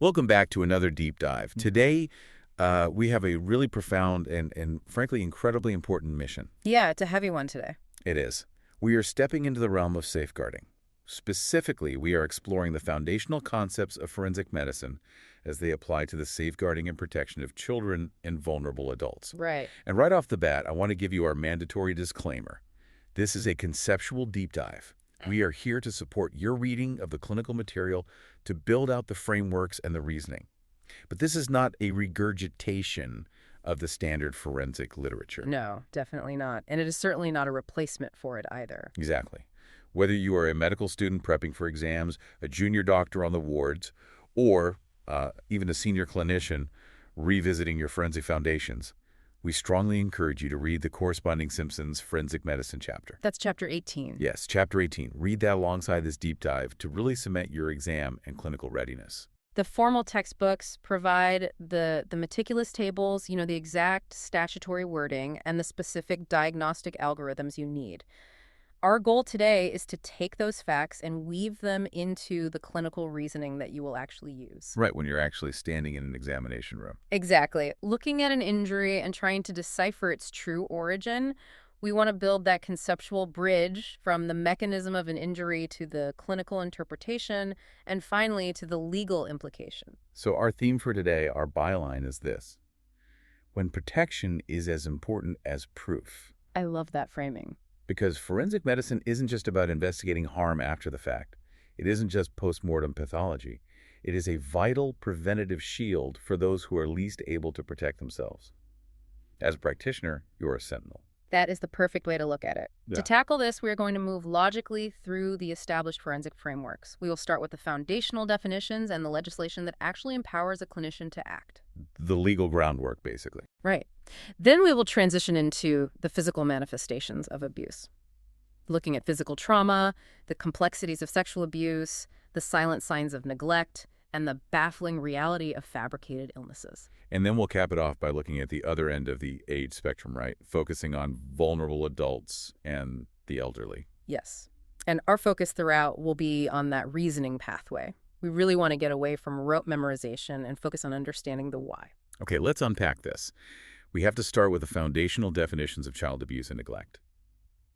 Welcome back to another deep dive. Today, we have a really profound and frankly, incredibly important mission. Yeah, it's a heavy one today. It is. We are stepping into the realm of safeguarding. Specifically, we are exploring the foundational concepts of forensic medicine as they apply to the safeguarding and protection of children and vulnerable adults. Right. And right off the bat, I want to give you our mandatory disclaimer. This is a conceptual deep dive. We are here to support your reading of the clinical material to build out the frameworks and the reasoning. But this is not a regurgitation of the standard forensic literature. No, definitely not. And it is certainly not a replacement for it either. Exactly. Whether you are a medical student prepping for exams, a junior doctor on the wards, or even a senior clinician revisiting your forensic foundations, we strongly encourage you to read the corresponding Simpson's Forensic Medicine chapter. That's chapter 18. Yes, chapter 18. Read that alongside this deep dive to really cement your exam and clinical readiness. The formal textbooks provide the meticulous tables, the exact statutory wording, and the specific diagnostic algorithms you need. Our goal today is to take those facts and weave them into the clinical reasoning that you will actually use. Right, when you're actually standing in an examination room. Exactly. Looking at an injury and trying to decipher its true origin, we want to build that conceptual bridge from the mechanism of an injury to the clinical interpretation and finally to the legal implication. So our theme for today, our byline is this: when protection is as important as proof. I love that framing. Because forensic medicine isn't just about investigating harm after the fact. It isn't just post-mortem pathology. It is a vital preventative shield for those who are least able to protect themselves. As a practitioner, you're a sentinel. That is the perfect way to look at it. Yeah. To tackle this, we are going to move logically through the established forensic frameworks. We will start with the foundational definitions and the legislation that actually empowers a clinician to act. The legal groundwork, basically. Right. Then we will transition into the physical manifestations of abuse, looking at physical trauma, the complexities of sexual abuse, the silent signs of neglect, and the baffling reality of fabricated illnesses. And then we'll cap it off by looking at the other end of the age spectrum, right? Focusing on vulnerable adults and the elderly. Yes. And our focus throughout will be on that reasoning pathway. We really want to get away from rote memorization and focus on understanding the why. Okay, let's unpack this. We have to start with the foundational definitions of child abuse and neglect.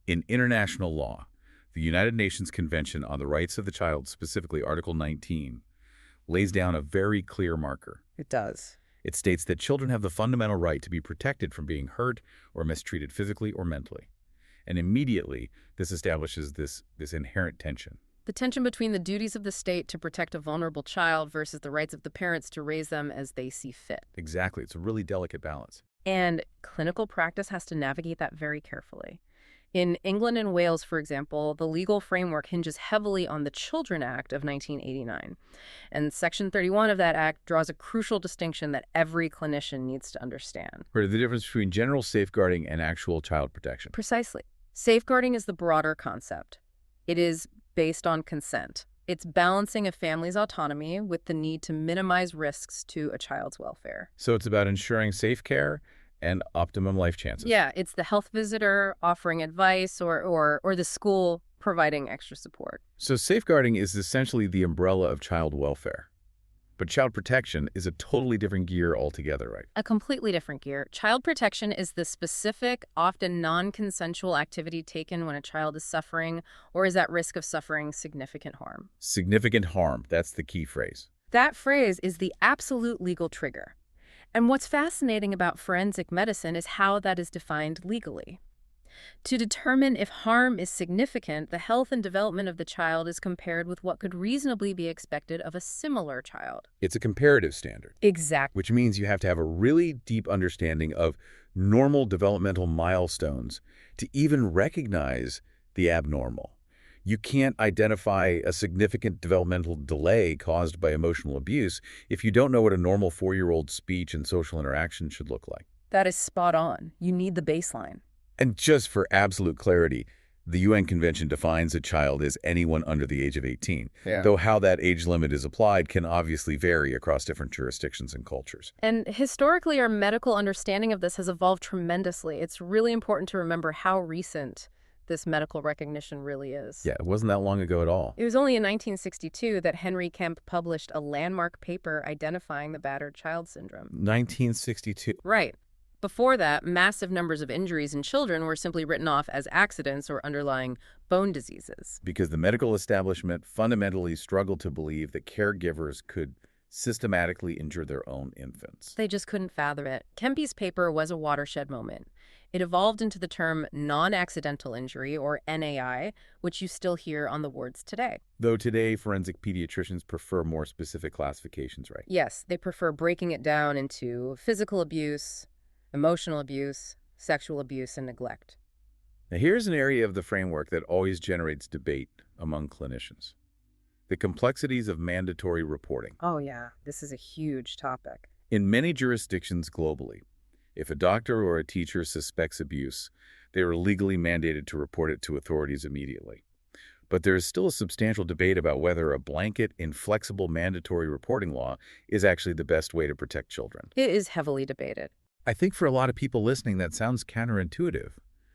In international law, the United Nations Convention on the Rights of the Child, specifically Article 19, lays down a very clear marker. It does. It states that children have the fundamental right to be protected from being hurt or mistreated physically or mentally. And immediately, this establishes this inherent tension. The tension between the duties of the state to protect a vulnerable child versus the rights of the parents to raise them as they see fit. Exactly. It's a really delicate balance. And clinical practice has to navigate that very carefully. In England and Wales, for example, the legal framework hinges heavily on the Children Act of 1989. And Section 31 of that act draws a crucial distinction that every clinician needs to understand. Right, the difference between general safeguarding and actual child protection. Precisely. Safeguarding is the broader concept. It is based on consent. It's balancing a family's autonomy with the need to minimize risks to a child's welfare. So it's about ensuring safe care and optimum life chances. Yeah, it's the health visitor offering advice or the school providing extra support. So safeguarding is essentially the umbrella of child welfare. But child protection is a totally different gear altogether, right? A completely different gear. Child protection is the specific, often non-consensual activity taken when a child is suffering or is at risk of suffering significant harm. Significant harm, that's the key phrase. That phrase is the absolute legal trigger. And what's fascinating about forensic medicine is how that is defined legally. To determine if harm is significant, the health and development of the child is compared with what could reasonably be expected of a similar child. It's a comparative standard. Exactly. Which means you have to have a really deep understanding of normal developmental milestones to even recognize the abnormal. You can't identify a significant developmental delay caused by emotional abuse if you don't know what a normal 4-year-old's speech and social interaction should look like. That is spot on. You need the baseline. And just for absolute clarity, the UN Convention defines a child as anyone under the age of 18, though how that age limit is applied can obviously vary across different jurisdictions and cultures. And historically, our medical understanding of this has evolved tremendously. It's really important to remember how recent this medical recognition really is. Yeah, it wasn't that long ago at all. It was only in 1962 that Henry Kemp published a landmark paper identifying the battered child syndrome. 1962. Right. Before that, massive numbers of injuries in children were simply written off as accidents or underlying bone diseases. Because the medical establishment fundamentally struggled to believe that caregivers could systematically injure their own infants. They just couldn't fathom it. Kempy's paper was a watershed moment. It evolved into the term non-accidental injury, or NAI, which you still hear on the wards today. Though today, forensic pediatricians prefer more specific classifications, right? Yes, they prefer breaking it down into physical abuse, emotional abuse, sexual abuse, and neglect. Now, here's an area of the framework that always generates debate among clinicians: the complexities of mandatory reporting. Oh yeah, this is a huge topic. In many jurisdictions globally, if a doctor or a teacher suspects abuse, they are legally mandated to report it to authorities immediately. But there is still a substantial debate about whether a blanket, inflexible mandatory reporting law is actually the best way to protect children. It is heavily debated. I think for a lot of people listening, that sounds counterintuitive.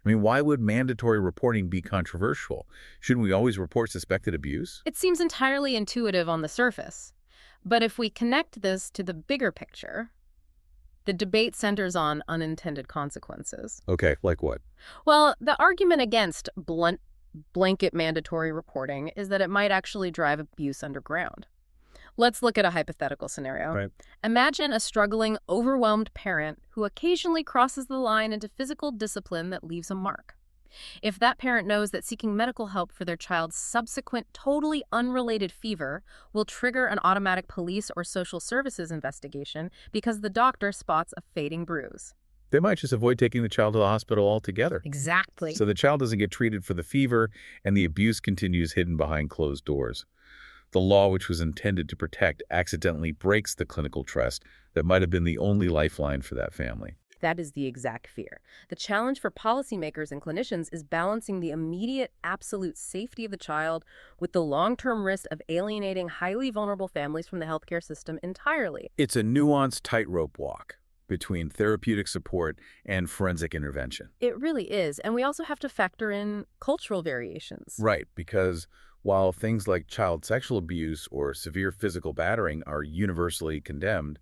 I mean, why would mandatory reporting be controversial? Shouldn't we always report suspected abuse? It seems entirely intuitive on the surface. But if we connect this to the bigger picture, the debate centers on unintended consequences. Okay, like what? Well, the argument against blanket mandatory reporting is that it might actually drive abuse underground. Let's look at a hypothetical scenario. Right. Imagine a struggling, overwhelmed parent who occasionally crosses the line into physical discipline that leaves a mark. If that parent knows that seeking medical help for their child's subsequent, totally unrelated fever will trigger an automatic police or social services investigation because the doctor spots a fading bruise. They might just avoid taking the child to the hospital altogether. Exactly. So the child doesn't get treated for the fever, and the abuse continues hidden behind closed doors. The law, which was intended to protect, accidentally breaks the clinical trust that might have been the only lifeline for that family. That is the exact fear. The challenge for policymakers and clinicians is balancing the immediate, absolute safety of the child with the long-term risk of alienating highly vulnerable families from the healthcare system entirely. It's a nuanced tightrope walk between therapeutic support and forensic intervention. It really is. And we also have to factor in cultural variations. Right, because while things like child sexual abuse or severe physical battering are universally condemned,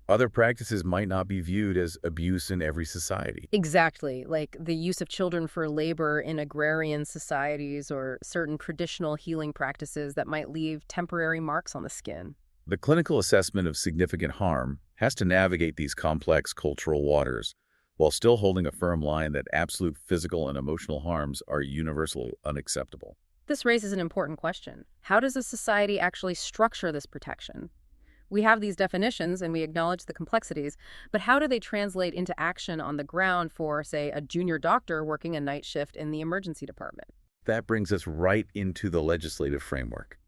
other practices might not be viewed as abuse in every society. Exactly, like the use of children for labor in agrarian societies or certain traditional healing practices that might leave temporary marks on the skin. The clinical assessment of significant harm has to navigate these complex cultural waters while still holding a firm line that absolute physical and emotional harms are universally unacceptable. This raises an important question. How does a society actually structure this protection? We have these definitions and we acknowledge the complexities, but how do they translate into action on the ground for, say, a junior doctor working a night shift in the emergency department? That brings us right into the legislative framework.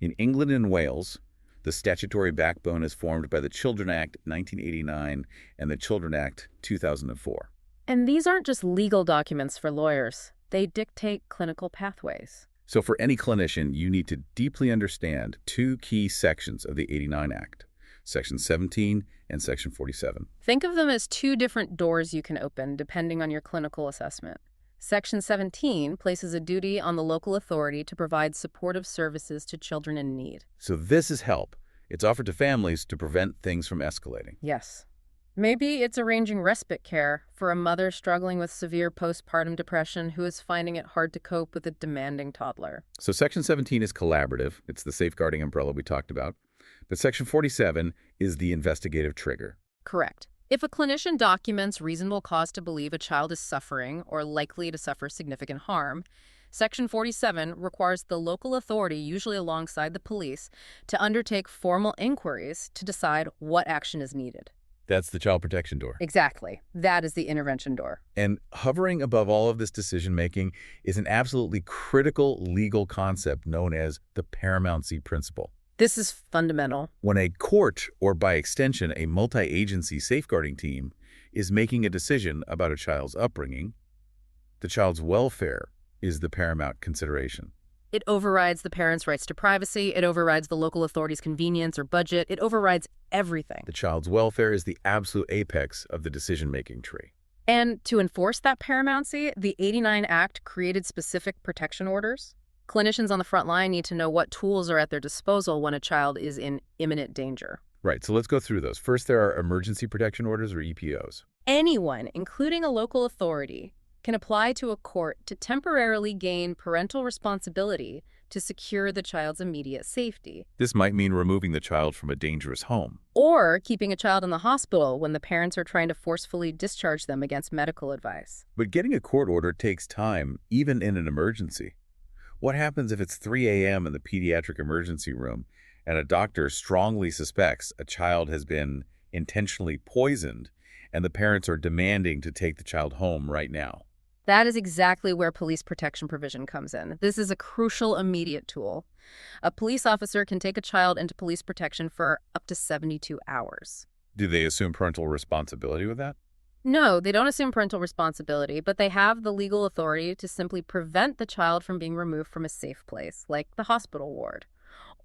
In England and Wales, the statutory backbone is formed by the Children Act 1989 and the Children Act 2004. And these aren't just legal documents for lawyers. They dictate clinical pathways. So for any clinician, you need to deeply understand two key sections of the 89 Act, Section 17 and Section 47. Think of them as two different doors you can open depending on your clinical assessment. Section 17 places a duty on the local authority to provide supportive services to children in need. So this is help. It's offered to families to prevent things from escalating. Yes. Maybe it's arranging respite care for a mother struggling with severe postpartum depression who is finding it hard to cope with a demanding toddler. So Section 17 is collaborative. It's the safeguarding umbrella we talked about. But Section 47 is the investigative trigger. Correct. If a clinician documents reasonable cause to believe a child is suffering or likely to suffer significant harm, Section 47 requires the local authority, usually alongside the police, to undertake formal inquiries to decide what action is needed. That's the child protection door. Exactly. That is the intervention door. And hovering above all of this decision-making is an absolutely critical legal concept known as the paramountcy principle. This is fundamental. When a court, or by extension a multi-agency safeguarding team, is making a decision about a child's upbringing, the child's welfare is the paramount consideration. It overrides the parent's rights to privacy. It overrides the local authority's convenience or budget. It overrides everything. The child's welfare is the absolute apex of the decision-making tree. And to enforce that paramountcy, the '89 Act created specific protection orders. Clinicians on the front line need to know what tools are at their disposal when a child is in imminent danger. Right, so let's go through those. First, there are emergency protection orders, or EPOs. Anyone, including a local authority, can apply to a court to temporarily gain parental responsibility to secure the child's immediate safety, This might mean removing the child from a dangerous home. or keeping a child in the hospital when the parents are trying to forcefully discharge them against medical advice. But getting a court order takes time, even in an emergency. What happens if it's 3 a.m. in the pediatric emergency room and a doctor strongly suspects a child has been intentionally poisoned and the parents are demanding to take the child home right now? That is exactly where police protection provision comes in. This is a crucial immediate tool. A police officer can take a child into police protection for up to 72 hours. Do they assume parental responsibility with that? No, they don't assume parental responsibility, but they have the legal authority to simply prevent the child from being removed from a safe place, like the hospital ward,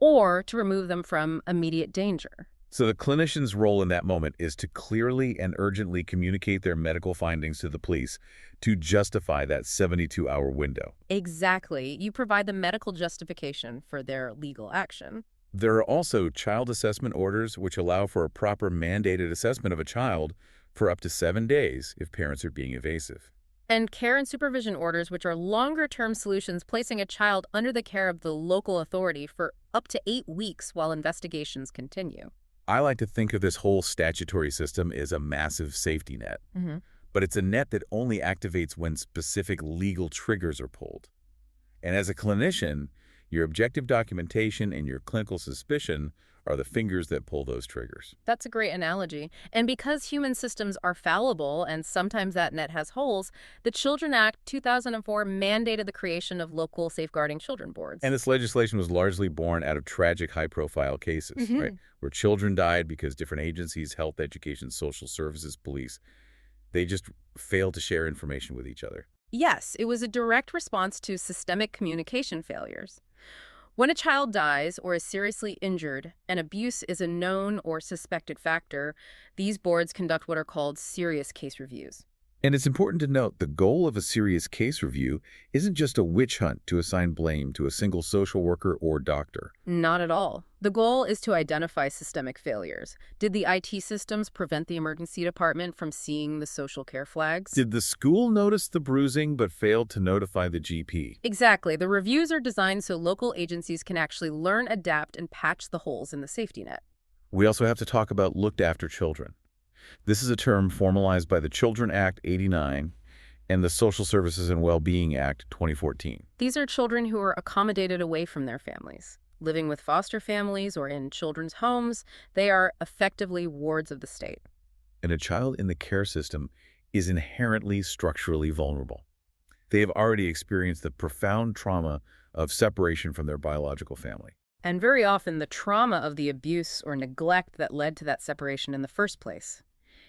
or to remove them from immediate danger. So the clinician's role in that moment is to clearly and urgently communicate their medical findings to the police to justify that 72-hour window. Exactly. You provide the medical justification for their legal action. There are also child assessment orders which allow for a proper mandated assessment of a child for up to 7 days if parents are being evasive. And care and supervision orders, which are longer-term solutions placing a child under the care of the local authority for up to 8 weeks while investigations continue. I like to think of this whole statutory system as a massive safety net, but it's a net that only activates when specific legal triggers are pulled. And as a clinician, your objective documentation and your clinical suspicion are the fingers that pull those triggers. That's a great analogy. And because human systems are fallible and sometimes that net has holes, the Children Act 2004 mandated the creation of local safeguarding children boards. And this legislation was largely born out of tragic high-profile cases, right, where children died because different agencies, health, education, social services, police, they just failed to share information with each other. Yes, it was a direct response to systemic communication failures. When a child dies or is seriously injured and abuse is a known or suspected factor, these boards conduct what are called serious case reviews. And it's important to note the goal of a serious case review isn't just a witch hunt to assign blame to a single social worker or doctor. Not at all. The goal is to identify systemic failures. Did the IT systems prevent the emergency department from seeing the social care flags? Did the school notice the bruising but failed to notify the GP? Exactly. The reviews are designed so local agencies can actually learn, adapt, and patch the holes in the safety net. We also have to talk about looked after children. This is a term formalized by the Children Act 89 and the Social Services and Well-Being Act 2014. These are children who are accommodated away from their families. Living with foster families or in children's homes, they are effectively wards of the state. And a child in the care system is inherently structurally vulnerable. They have already experienced the profound trauma of separation from their biological family. And very often the trauma of the abuse or neglect that led to that separation in the first place.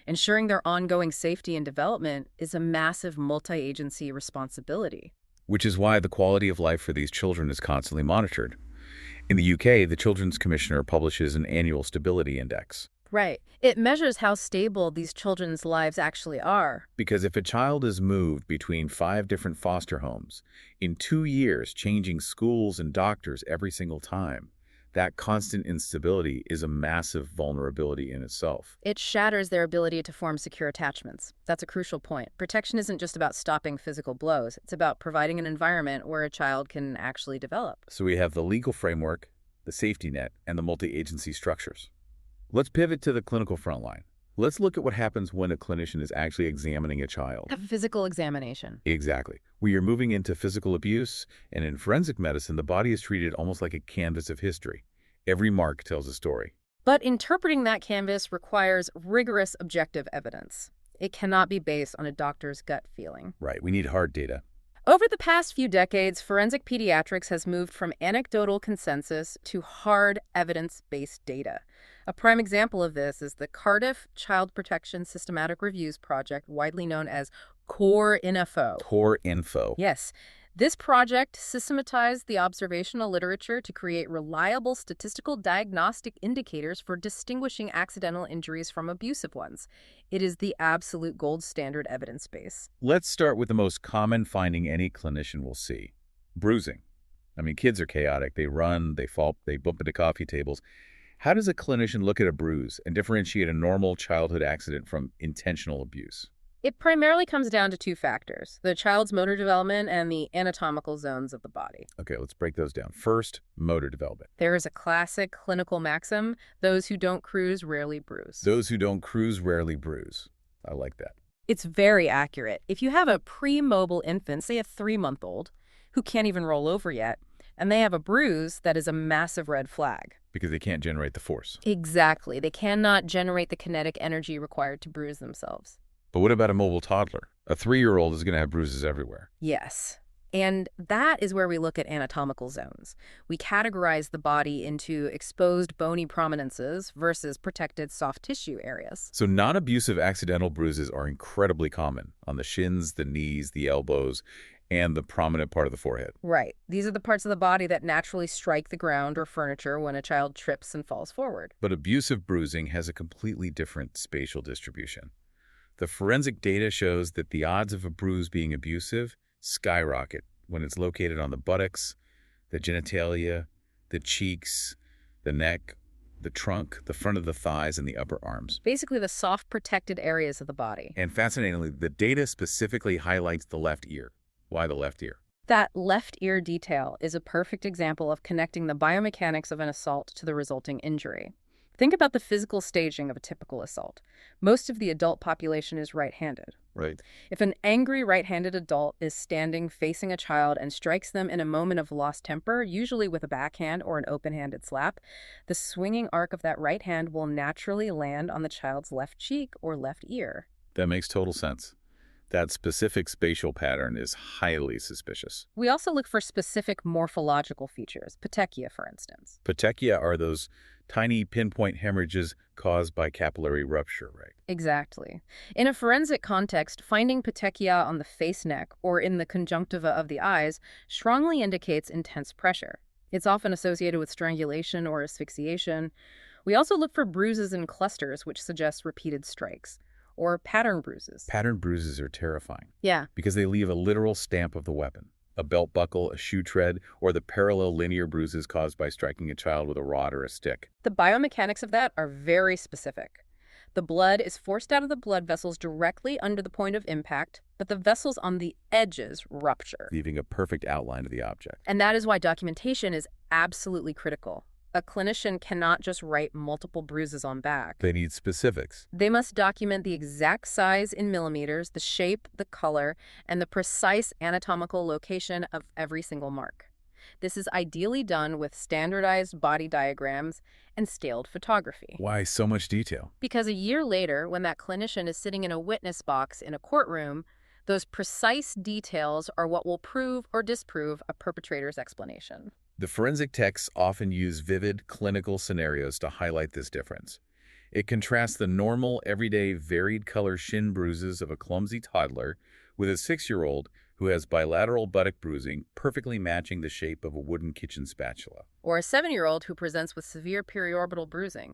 Ensuring their ongoing safety and development is a massive multi-agency responsibility. Which is why the quality of life for these children is constantly monitored. In the UK, the Children's Commissioner publishes an annual stability index. Right. It measures how stable these children's lives actually are. Because if a child is moved between 5 different foster homes, in 2 years changing schools and doctors every single time, that constant instability is a massive vulnerability in itself. It shatters their ability to form secure attachments. That's a crucial point. Protection isn't just about stopping physical blows. It's about providing an environment where a child can actually develop. So we have the legal framework, the safety net, and the multi-agency structures. Let's pivot to the clinical front line. Let's look at what happens when a clinician is actually examining a child. A physical examination. Exactly. We are moving into physical abuse, and in forensic medicine, the body is treated almost like a canvas of history. Every mark tells a story. But interpreting that canvas requires rigorous objective evidence. It cannot be based on a doctor's gut feeling. Right. We need hard data. Over the past few decades, forensic pediatrics has moved from anecdotal consensus to hard evidence-based data. A prime example of this is the Cardiff Child Protection Systematic Reviews Project, widely known as CORE-INFO. CORE-INFO. Yes. This project systematized the observational literature to create reliable statistical diagnostic indicators for distinguishing accidental injuries from abusive ones. It is the absolute gold standard evidence base. Let's start with the most common finding any clinician will see: bruising. I mean, kids are chaotic. They run, they fall, they bump into coffee tables. How does a clinician look at a bruise and differentiate a normal childhood accident from intentional abuse? It primarily comes down to two factors: the child's motor development and the anatomical zones of the body. Okay, let's break those down. First, motor development. There is a classic clinical maxim: those who don't cruise rarely bruise. Those who don't cruise rarely bruise. I like that. It's very accurate. If you have a pre-mobile infant, say a 3-month-old, who can't even roll over yet, and they have a bruise, that is a massive red flag. Because they can't generate the force. Exactly. They cannot generate the kinetic energy required to bruise themselves. But what about a mobile toddler? A 3-year-old is going to have bruises everywhere. Yes. And that is where we look at anatomical zones. We categorize the body into exposed bony prominences versus protected soft tissue areas. So non-abusive accidental bruises are incredibly common on the shins, the knees, the elbows, and the prominent part of the forehead. Right. These are the parts of the body that naturally strike the ground or furniture when a child trips and falls forward. But abusive bruising has a completely different spatial distribution. The forensic data shows that the odds of a bruise being abusive skyrocket when it's located on the buttocks, the genitalia, the cheeks, the neck, the trunk, the front of the thighs, and the upper arms. Basically the soft protected areas of the body. And fascinatingly, the data specifically highlights the left ear. Why the left ear? That left ear detail is a perfect example of connecting the biomechanics of an assault to the resulting injury. Think about the physical staging of a typical assault. Most of the adult population is right-handed. Right. If an angry right-handed adult is standing facing a child and strikes them in a moment of lost temper, usually with a backhand or an open-handed slap, the swinging arc of that right hand will naturally land on the child's left cheek or left ear. That makes total sense. That specific spatial pattern is highly suspicious. We also look for specific morphological features, petechia, for instance. Petechia are those tiny pinpoint hemorrhages caused by capillary rupture, right? Exactly. In a forensic context, finding petechia on the face neck or in the conjunctiva of the eyes strongly indicates intense pressure. It's often associated with strangulation or asphyxiation. We also look for bruises in clusters, which suggests repeated strikes, or pattern bruises. Pattern bruises are terrifying. Yeah. Because they leave a literal stamp of the weapon. A belt buckle, a shoe tread, or the parallel linear bruises caused by striking a child with a rod or a stick. The biomechanics of that are very specific. The blood is forced out of the blood vessels directly under the point of impact, but the vessels on the edges rupture, Leaving a perfect outline of the object. And that is why documentation is absolutely critical. A clinician cannot just write multiple bruises on back. They need specifics. They must document the exact size in millimeters, the shape, the color, and the precise anatomical location of every single mark. This is ideally done with standardized body diagrams and scaled photography. Why so much detail? Because a year later, when that clinician is sitting in a witness box in a courtroom, those precise details are what will prove or disprove a perpetrator's explanation. The forensic texts often use vivid clinical scenarios to highlight this difference. It contrasts the normal, everyday, varied color shin bruises of a clumsy toddler with a 6-year-old who has bilateral buttock bruising perfectly matching the shape of a wooden kitchen spatula. Or a 7-year-old who presents with severe periorbital bruising,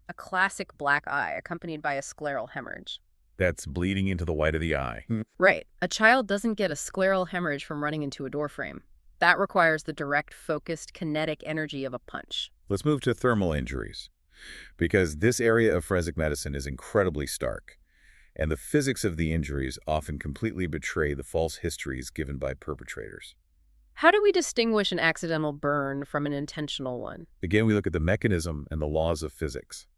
a classic black eye accompanied by a scleral hemorrhage. That's bleeding into the white of the eye. Right. A child doesn't get a scleral hemorrhage from running into a doorframe. That requires the direct, focused, kinetic energy of a punch. Let's move to thermal injuries, because this area of forensic medicine is incredibly stark, and the physics of the injuries often completely betray the false histories given by perpetrators. How do we distinguish an accidental burn from an intentional one? Again, we look at the mechanism and the laws of physics.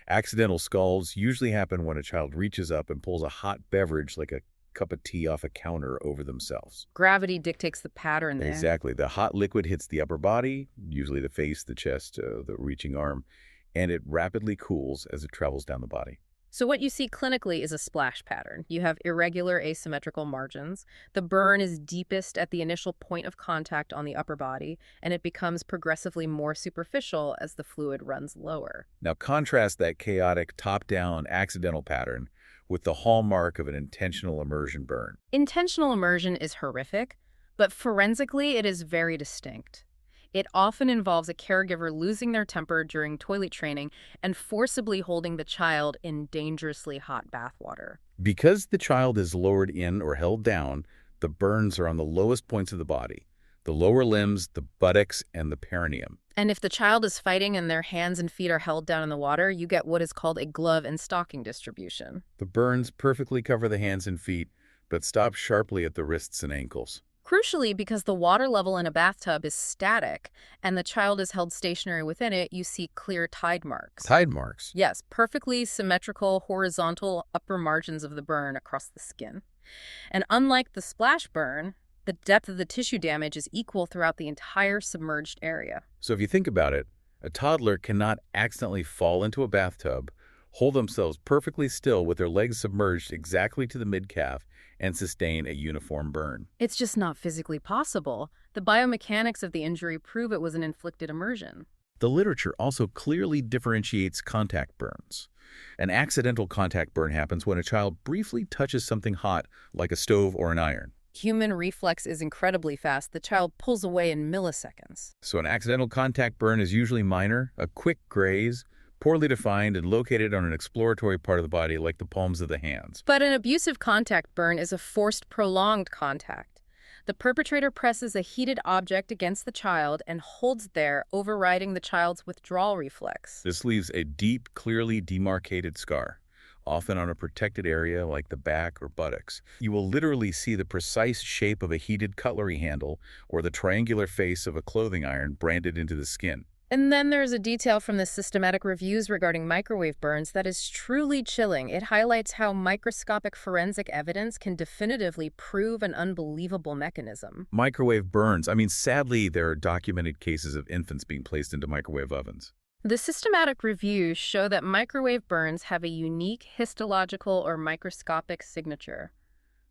Accidental scalds usually happen when a child reaches up and pulls a hot beverage like a cup of tea off a counter over themselves. Gravity dictates the pattern there. Exactly. The hot liquid hits the upper body, usually the face, the chest, the reaching arm, and it rapidly cools as it travels down the body. So what you see clinically is a splash pattern. You have irregular asymmetrical margins. The burn is deepest at the initial point of contact on the upper body, and it becomes progressively more superficial as the fluid runs lower. Now contrast that chaotic top-down accidental pattern with the hallmark of an intentional immersion burn. Intentional immersion is horrific, But forensically, it is very distinct. It often involves a caregiver losing their temper during toilet training and forcibly holding the child in dangerously hot bath water. Because the child is lowered in or held down, the burns are on the lowest points of the body, the lower limbs, the buttocks, and the perineum. And if the child is fighting and their hands and feet are held down in the water, you get what is called a glove and stocking distribution. The burns perfectly cover the hands and feet, but stop sharply at the wrists and ankles. Crucially, because the water level in a bathtub is static and the child is held stationary within it, you see clear tide marks. Tide marks? Yes, perfectly symmetrical horizontal upper margins of the burn across the skin. And unlike the splash burn, the depth of the tissue damage is equal throughout the entire submerged area. So if you think about it, a toddler cannot accidentally fall into a bathtub, hold themselves perfectly still with their legs submerged exactly to the mid-calf, and sustain a uniform burn. It's just not physically possible. The biomechanics of the injury prove it was an inflicted immersion. The literature also clearly differentiates contact burns. An accidental contact burn happens when a child briefly touches something hot, like a stove or an iron. Human reflex is incredibly fast. The child pulls away in milliseconds. So an accidental contact burn is usually minor, a quick graze, poorly defined and located on an exploratory part of the body like the palms of the hands. But an abusive contact burn is a forced, prolonged contact. The perpetrator presses a heated object against the child and holds there, overriding the child's withdrawal reflex. This leaves a deep, clearly demarcated scar, often on a protected area like the back or buttocks. You will literally see the precise shape of a heated cutlery handle or the triangular face of a clothing iron branded into the skin. And then there's a detail from the systematic reviews regarding microwave burns that is truly chilling. It highlights how microscopic forensic evidence can definitively prove an unbelievable mechanism. Microwave burns. Sadly, there are documented cases of infants being placed into microwave ovens. The systematic reviews show that microwave burns have a unique histological or microscopic signature.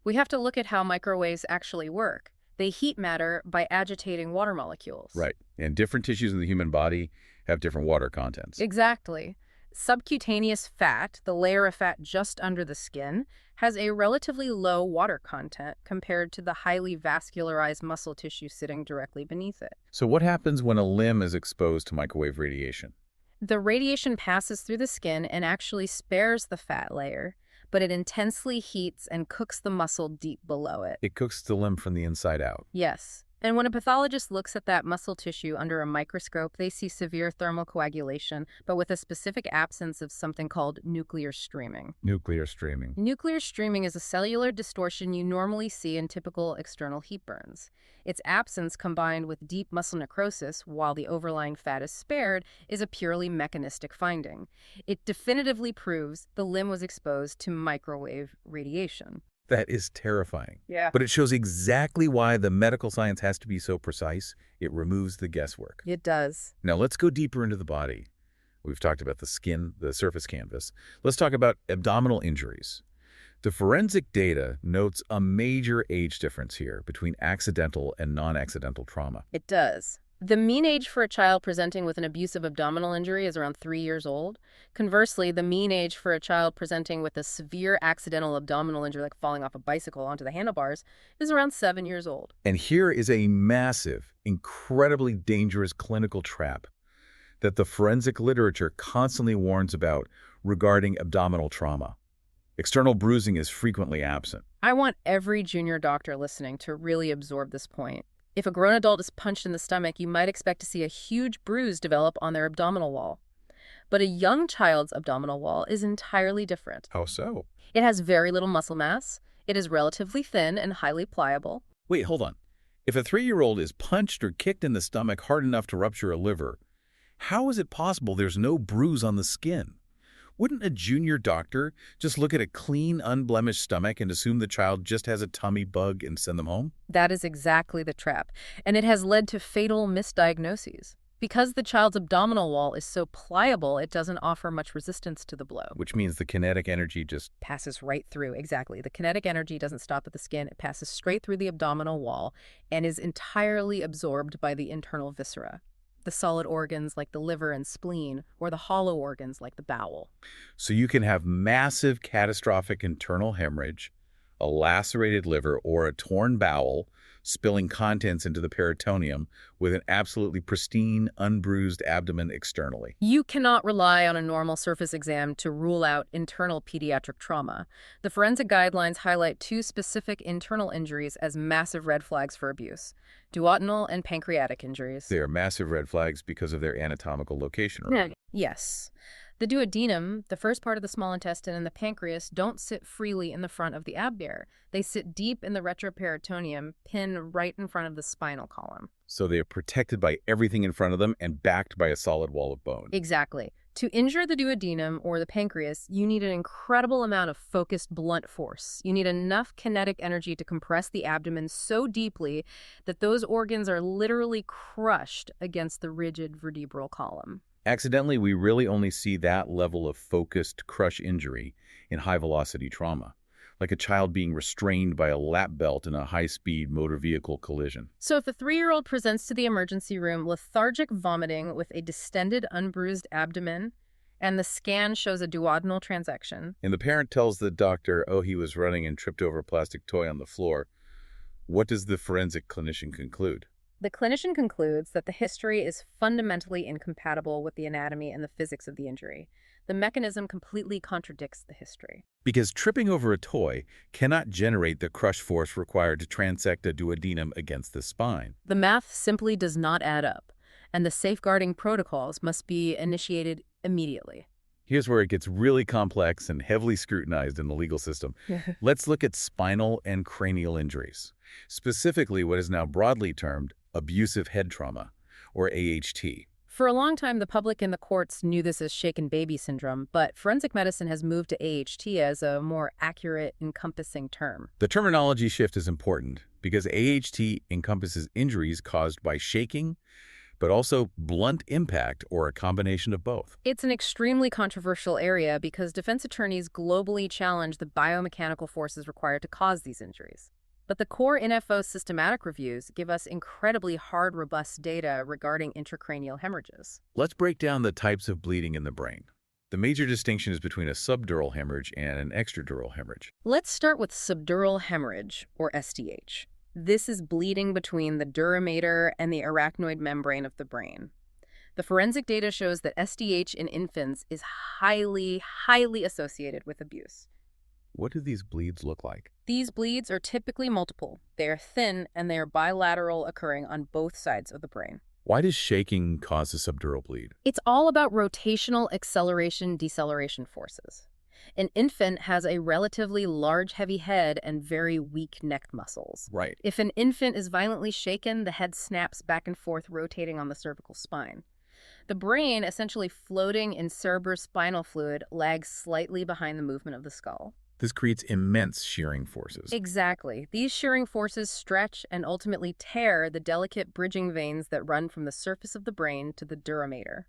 We have to look at how microwaves actually work. They heat matter by agitating water molecules. Right. And different tissues in the human body have different water contents. Exactly. Subcutaneous fat, the layer of fat just under the skin, has a relatively low water content compared to the highly vascularized muscle tissue sitting directly beneath it. So what happens when a limb is exposed to microwave radiation? The radiation passes through the skin and actually spares the fat layer, but it intensely heats and cooks the muscle deep below it. It cooks the limb from the inside out. Yes. And when a pathologist looks at that muscle tissue under a microscope, they see severe thermal coagulation, but with a specific absence of something called nuclear streaming. Nuclear streaming. Nuclear streaming is a cellular distortion you normally see in typical external heat burns. Its absence, combined with deep muscle necrosis while the overlying fat is spared, is a purely mechanistic finding. It definitively proves the limb was exposed to microwave radiation. That is terrifying. Yeah. But it shows exactly why the medical science has to be so precise. It removes the guesswork. It does. Now let's go deeper into the body. We've talked about the skin, the surface canvas. Let's talk about abdominal injuries. The forensic data notes a major age difference here between accidental and non-accidental trauma. It does. The mean age for a child presenting with an abusive abdominal injury is around 3 years old. Conversely, the mean age for a child presenting with a severe accidental abdominal injury, like falling off a bicycle onto the handlebars, is around 7 years old. And here is a massive, incredibly dangerous clinical trap that the forensic literature constantly warns about regarding abdominal trauma. External bruising is frequently absent. I want every junior doctor listening to really absorb this point. If a grown adult is punched in the stomach, you might expect to see a huge bruise develop on their abdominal wall. But a young child's abdominal wall is entirely different. How so? It has very little muscle mass. It is relatively thin and highly pliable. Wait, hold on. If a 3-year-old is punched or kicked in the stomach hard enough to rupture a liver, how is it possible there's no bruise on the skin? Wouldn't a junior doctor just look at a clean, unblemished stomach and assume the child just has a tummy bug and send them home? That is exactly the trap, and it has led to fatal misdiagnoses. Because the child's abdominal wall is so pliable, it doesn't offer much resistance to the blow. Which means the kinetic energy just Passes right through, exactly. The kinetic energy doesn't stop at the skin. It passes straight through the abdominal wall and is entirely absorbed by the internal viscera. The solid organs like the liver and spleen, or the hollow organs like the bowel. So you can have massive catastrophic internal hemorrhage, a lacerated liver, or a torn bowel spilling contents into the peritoneum with an absolutely pristine, unbruised abdomen externally. You cannot rely on a normal surface exam to rule out internal pediatric trauma. The forensic guidelines highlight two specific internal injuries as massive red flags for abuse: duodenal and pancreatic injuries. They are massive red flags because of their anatomical location. Yeah. Yes. The duodenum, the first part of the small intestine, and the pancreas don't sit freely in the front of the abdomen. They sit deep in the retroperitoneum, pinned right in front of the spinal column. So they are protected by everything in front of them and backed by a solid wall of bone. Exactly. To injure the duodenum or the pancreas, you need an incredible amount of focused blunt force. You need enough kinetic energy to compress the abdomen so deeply that those organs are literally crushed against the rigid vertebral column. Accidentally, we really only see that level of focused crush injury in high-velocity trauma, like a child being restrained by a lap belt in a high-speed motor vehicle collision. So if a 3-year-old presents to the emergency room lethargic vomiting with a distended, unbruised abdomen, and the scan shows a duodenal transection, And the parent tells the doctor, oh, he was running and tripped over a plastic toy on the floor, what does the forensic clinician conclude? the clinician concludes that the history is fundamentally incompatible with the anatomy and the physics of the injury. The mechanism completely contradicts the history. Because tripping over a toy cannot generate the crush force required to transect a duodenum against the spine. The math simply does not add up, and the safeguarding protocols must be initiated immediately. Here's where it gets really complex and heavily scrutinized in the legal system. Let's look at spinal and cranial injuries, specifically what is now broadly termed abusive head trauma, or AHT. For a long time, the public and the courts knew this as shaken baby syndrome, but forensic medicine has moved to AHT as a more accurate, encompassing term. The terminology shift is important because AHT encompasses injuries caused by shaking, but also blunt impact or a combination of both. It's an extremely controversial area because defense attorneys globally challenge the biomechanical forces required to cause these injuries. But the core NFO systematic reviews give us incredibly hard, robust data regarding intracranial hemorrhages. Let's break down the types of bleeding in the brain. The major distinction is between a subdural hemorrhage and an extradural hemorrhage. Let's start with subdural hemorrhage, or SDH. This is bleeding between the dura mater and the arachnoid membrane of the brain. The forensic data shows that SDH in infants is highly associated with abuse. What do these bleeds look like? These bleeds are typically multiple. They are thin and they are bilateral, occurring on both sides of the brain. Why does shaking cause a subdural bleed? It's all about rotational acceleration-deceleration forces. An infant has a relatively large, heavy head and very weak neck muscles. Right. If an infant is violently shaken, the head snaps back and forth, rotating on the cervical spine. The brain, essentially floating in cerebrospinal fluid, lags slightly behind the movement of the skull. This creates immense shearing forces. Exactly. These shearing forces stretch and ultimately tear the delicate bridging veins that run from the surface of the brain to the dura mater.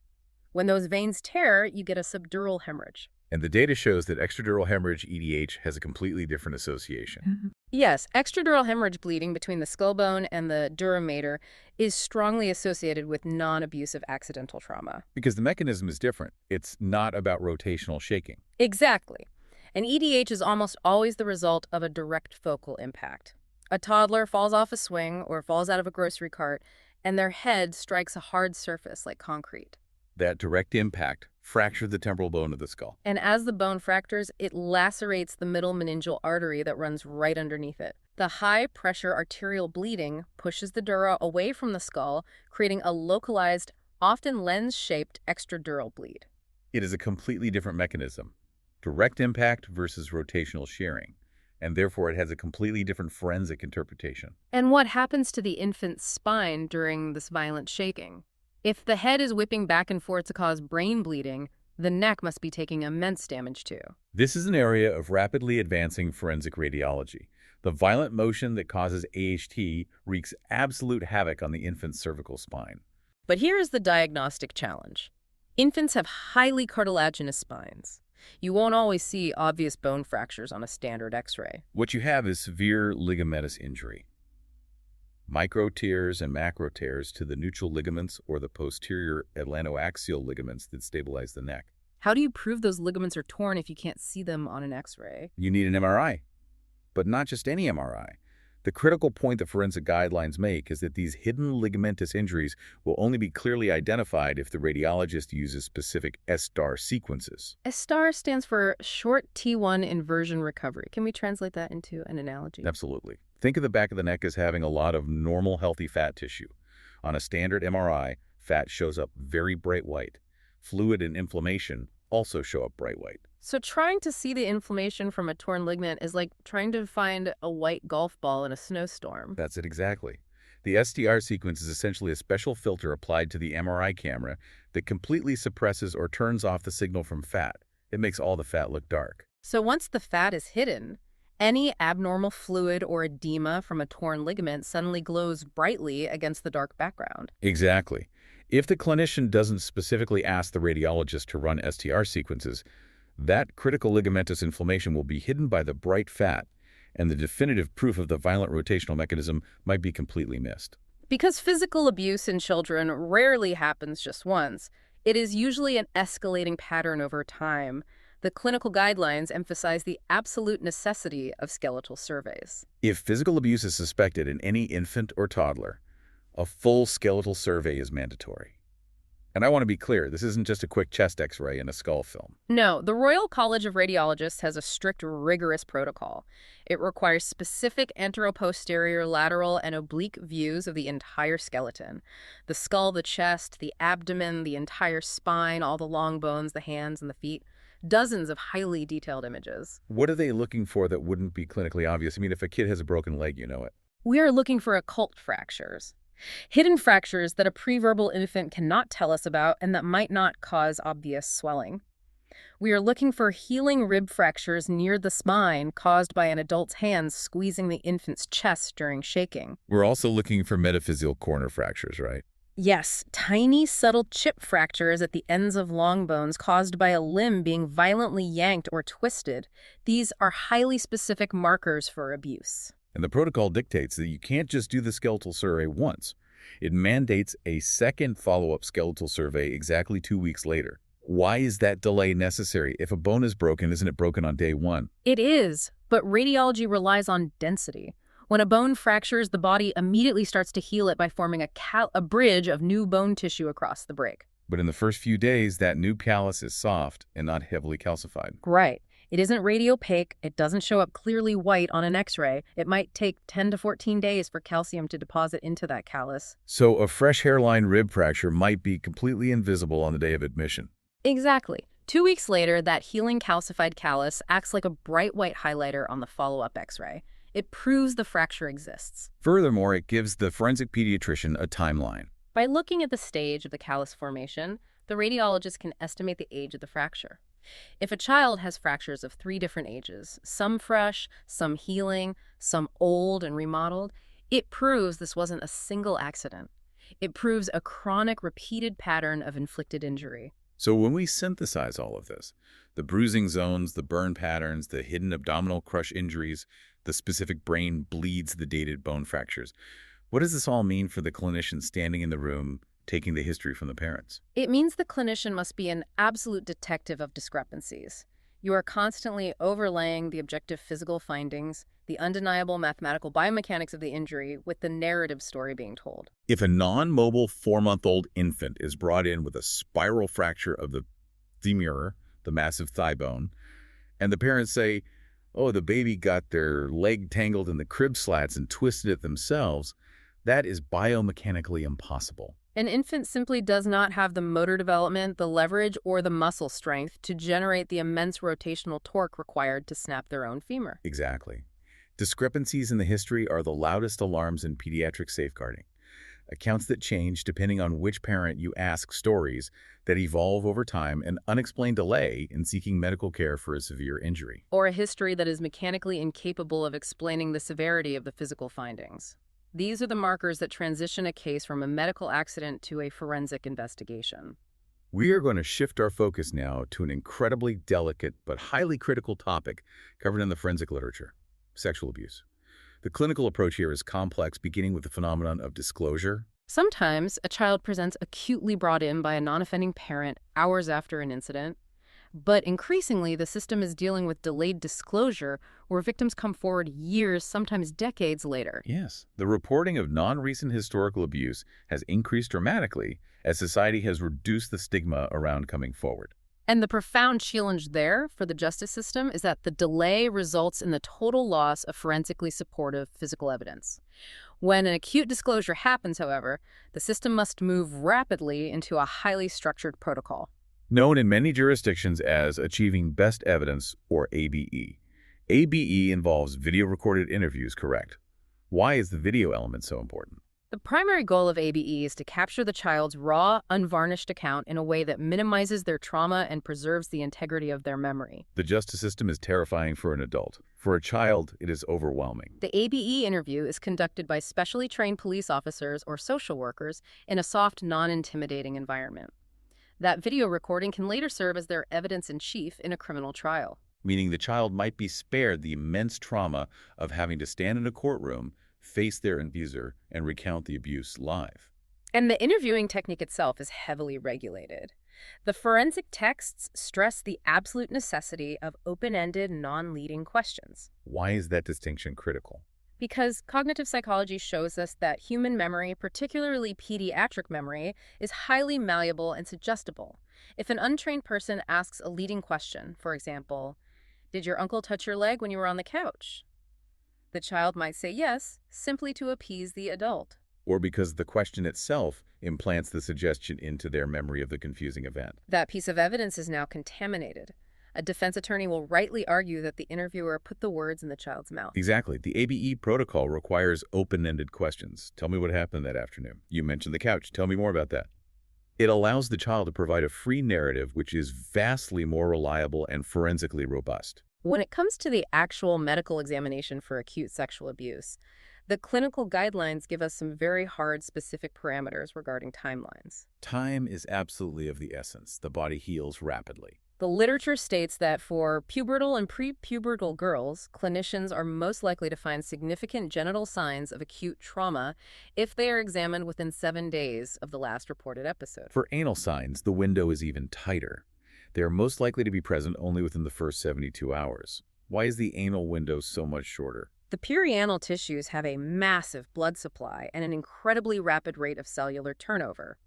When those veins tear, you get a subdural hemorrhage. And the data shows that extradural hemorrhage, EDH, has a completely different association. Yes, extradural hemorrhage bleeding between the skull bone and the dura mater is strongly associated with non-abusive accidental trauma. Because the mechanism is different. It's not about rotational shaking. Exactly. And EDH is almost always the result of a direct focal impact. A toddler falls off a swing or falls out of a grocery cart, and their head strikes a hard surface like concrete. That direct impact fractured the temporal bone of the skull. And as the bone fractures, it lacerates the middle meningeal artery that runs right underneath it. The high-pressure arterial bleeding pushes the dura away from the skull, creating a localized, often lens-shaped extradural bleed. It is a completely different mechanism. Direct impact versus rotational shearing, and therefore it has a completely different forensic interpretation. And what happens to the infant's spine during this violent shaking? If the head is whipping back and forth to cause brain bleeding, the neck must be taking immense damage too. This is an area of rapidly advancing forensic radiology. The violent motion that causes AHT wreaks absolute havoc on the infant's cervical spine. But here is the diagnostic challenge. Infants have highly cartilaginous spines. You won't always see obvious bone fractures on a standard X-ray. What you have is severe ligamentous injury. Micro tears and macro tears to the neutral ligaments or the posterior atlantoaxial ligaments that stabilize the neck. How do you prove those ligaments are torn if you can't see them on an X-ray? You need an MRI, but not just any MRI. The critical point that forensic guidelines make is that these hidden ligamentous injuries will only be clearly identified if the radiologist uses specific S-star sequences. STAR stands for short T1 inversion recovery. Can we translate that into an analogy? Absolutely. Think of the back of the neck as having a lot of normal, healthy fat tissue. On a standard MRI, fat shows up very bright white. Fluid and inflammation also show up bright white. So trying to see the inflammation from a torn ligament is like trying to find a white golf ball in a snowstorm. That's it exactly. The STR sequence is essentially a special filter applied to the MRI camera that completely suppresses or turns off the signal from fat. It makes all the fat look dark. So once the fat is hidden, any abnormal fluid or edema from a torn ligament suddenly glows brightly against the dark background. Exactly. If the clinician doesn't specifically ask the radiologist to run STR sequences, that critical ligamentous inflammation will be hidden by the bright fat, and the definitive proof of the violent rotational mechanism might be completely missed. Because physical abuse in children rarely happens just once, it is usually an escalating pattern over time. The clinical guidelines emphasize the absolute necessity of skeletal surveys. If physical abuse is suspected in any infant or toddler, a full skeletal survey is mandatory. And I want to be clear, this isn't just a quick chest x-ray and a skull film. No, the Royal College of Radiologists has a strict, rigorous protocol. It requires specific anteroposterior, lateral, and oblique views of the entire skeleton. The skull, the chest, the abdomen, the entire spine, all the long bones, the hands, and the feet. Dozens of highly detailed images. What are they looking for that wouldn't be clinically obvious? I mean, if a kid has a broken leg, you know it. We are looking for occult fractures. Hidden fractures that a preverbal infant cannot tell us about and that might not cause obvious swelling. We are looking for healing rib fractures near the spine caused by an adult's hands squeezing the infant's chest during shaking. We're also looking for metaphyseal corner fractures, right? Yes, tiny, subtle chip fractures at the ends of long bones caused by a limb being violently yanked or twisted. These are highly specific markers for abuse. And the protocol dictates that you can't just do the skeletal survey once. It mandates a second follow-up skeletal survey exactly 2 weeks later. Why is that delay necessary? If a bone is broken, isn't it broken on day one? It is, but radiology relies on density. When a bone fractures, the body immediately starts to heal it by forming a bridge of new bone tissue across the break. But in the first few days, that new callus is soft and not heavily calcified. Right. It isn't radiopaque. It doesn't show up clearly white on an X-ray. It might take 10 to 14 days for calcium to deposit into that callus. So a fresh hairline rib fracture might be completely invisible on the day of admission. Exactly. 2 weeks later, that healing calcified callus acts like a bright white highlighter on the follow-up X-ray. It proves the fracture exists. Furthermore, it gives the forensic pediatrician a timeline. By looking at the stage of the callus formation, the radiologist can estimate the age of the fracture. If a child has fractures of 3 different ages, some fresh, some healing, some old and remodeled, it proves this wasn't a single accident. It proves a chronic, repeated pattern of inflicted injury. So when we synthesize all of this, the bruising zones, the burn patterns, the hidden abdominal crush injuries, the specific brain bleeds, the dated bone fractures, what does this all mean for the clinician standing in the room taking the history from the parents? It means the clinician must be an absolute detective of discrepancies. You are constantly overlaying the objective physical findings, the undeniable mathematical biomechanics of the injury with the narrative story being told. If a non-mobile 4-month-old infant is brought in with a spiral fracture of the femur, the massive thigh bone, and the parents say, oh, the baby got their leg tangled in the crib slats and twisted it themselves, that is biomechanically impossible. An infant simply does not have the motor development, the leverage, or the muscle strength to generate the immense rotational torque required to snap their own femur. Exactly. Discrepancies in the history are the loudest alarms in pediatric safeguarding. Accounts that change depending on which parent you ask, stories that evolve over time, an unexplained delay in seeking medical care for a severe injury. Or a history that is mechanically incapable of explaining the severity of the physical findings. These are the markers that transition a case from a medical accident to a forensic investigation. We are going to shift our focus now to an incredibly delicate but highly critical topic covered in the forensic literature: sexual abuse. The clinical approach here is complex, beginning with the phenomenon of disclosure. Sometimes a child presents acutely brought in by a non-offending parent hours after an incident. But increasingly, the system is dealing with delayed disclosure, where victims come forward years, sometimes decades later. Yes, the reporting of non-recent historical abuse has increased dramatically as society has reduced the stigma around coming forward. And the profound challenge there for the justice system is that the delay results in the total loss of forensically supportive physical evidence. When an acute disclosure happens, however, the system must move rapidly into a highly structured protocol. Known in many jurisdictions as Achieving Best Evidence, or ABE. ABE involves video-recorded interviews, correct? Why is the video element so important? The primary goal of ABE is to capture the child's raw, unvarnished account in a way that minimizes their trauma and preserves the integrity of their memory. The justice system is terrifying for an adult. For a child, it is overwhelming. The ABE interview is conducted by specially trained police officers or social workers in a soft, non-intimidating environment. That video recording can later serve as their evidence in chief in a criminal trial. Meaning the child might be spared the immense trauma of having to stand in a courtroom, face their abuser, and recount the abuse live. And the interviewing technique itself is heavily regulated. The forensic texts stress the absolute necessity of open-ended, non-leading questions. Why is that distinction critical? Because cognitive psychology shows us that human memory, particularly pediatric memory, is highly malleable and suggestible. If an untrained person asks a leading question, for example, "Did your uncle touch your leg when you were on the couch?" the child might say yes, simply to appease the adult. Or because the question itself implants the suggestion into their memory of the confusing event. That piece of evidence is now contaminated. A defense attorney will rightly argue that the interviewer put the words in the child's mouth. Exactly. The ABE protocol requires open-ended questions. Tell me what happened that afternoon. You mentioned the couch. Tell me more about that. It allows the child to provide a free narrative which is vastly more reliable and forensically robust. When it comes to the actual medical examination for acute sexual abuse, the clinical guidelines give us some very hard, specific parameters regarding timelines. Time is absolutely of the essence. The body heals rapidly. The literature states that for pubertal and prepubertal girls, clinicians are most likely to find significant genital signs of acute trauma if they are examined within 7 days of the last reported episode. For anal signs, the window is even tighter. They are most likely to be present only within the first 72 hours. Why is the anal window so much shorter? The perianal tissues have a massive blood supply and an incredibly rapid rate of cellular turnover.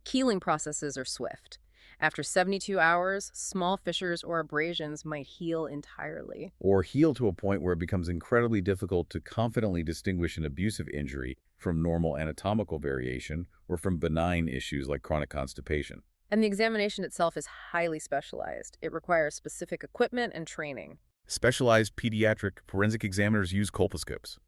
Healing processes are swift. After 72 hours, small fissures or abrasions might heal entirely. Or heal to a point where it becomes incredibly difficult to confidently distinguish an abusive injury from normal anatomical variation or from benign issues like chronic constipation. And the examination itself is highly specialized. It requires specific equipment and training. Specialized pediatric forensic examiners use colposcopes.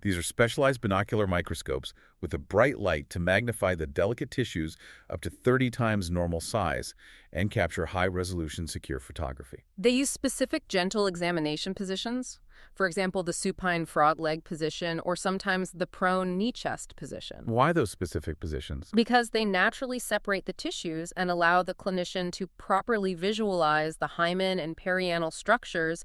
These are specialized binocular microscopes with a bright light to magnify the delicate tissues up to 30 times normal size and capture high-resolution secure photography. They use specific gentle examination positions, for example, the supine frog leg position or sometimes the prone knee chest position. Why those specific positions? Because they naturally separate the tissues and allow the clinician to properly visualize the hymen and perianal structures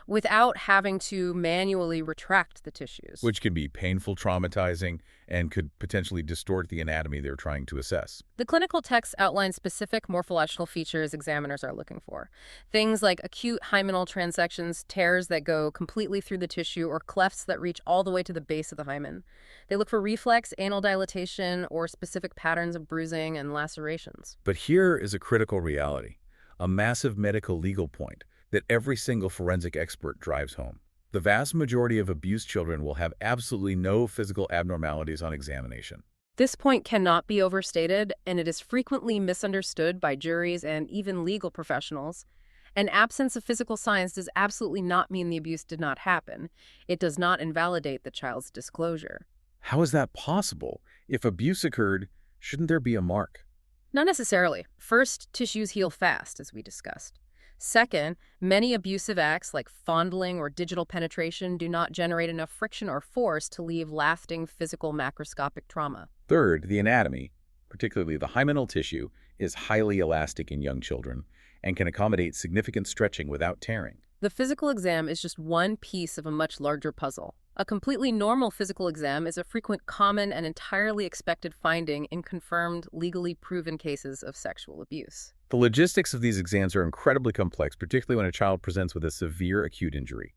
without having to manually retract the tissues. Which can be painful, traumatizing, and could potentially distort the anatomy they're trying to assess. The clinical text outlines specific morphological features examiners are looking for. Things like acute hymenal transections, tears that go completely through the tissue, or clefts that reach all the way to the base of the hymen. They look for reflex, anal dilatation, or specific patterns of bruising and lacerations. But here is a critical reality, a massive medical legal point that every single forensic expert drives home. The vast majority of abused children will have absolutely no physical abnormalities on examination. This point cannot be overstated, and it is frequently misunderstood by juries and even legal professionals. An absence of physical signs does absolutely not mean the abuse did not happen. It does not invalidate the child's disclosure. How is that possible? If abuse occurred, shouldn't there be a mark? Not necessarily. First, tissues heal fast, as we discussed. Second, many abusive acts like fondling or digital penetration do not generate enough friction or force to leave lasting physical macroscopic trauma. Third, the anatomy, particularly the hymenal tissue, is highly elastic in young children and can accommodate significant stretching without tearing. The physical exam is just one piece of a much larger puzzle. A completely normal physical exam is a frequent, common, and entirely expected finding in confirmed, legally proven cases of sexual abuse. The logistics of these exams are incredibly complex, particularly when a child presents with a severe acute injury.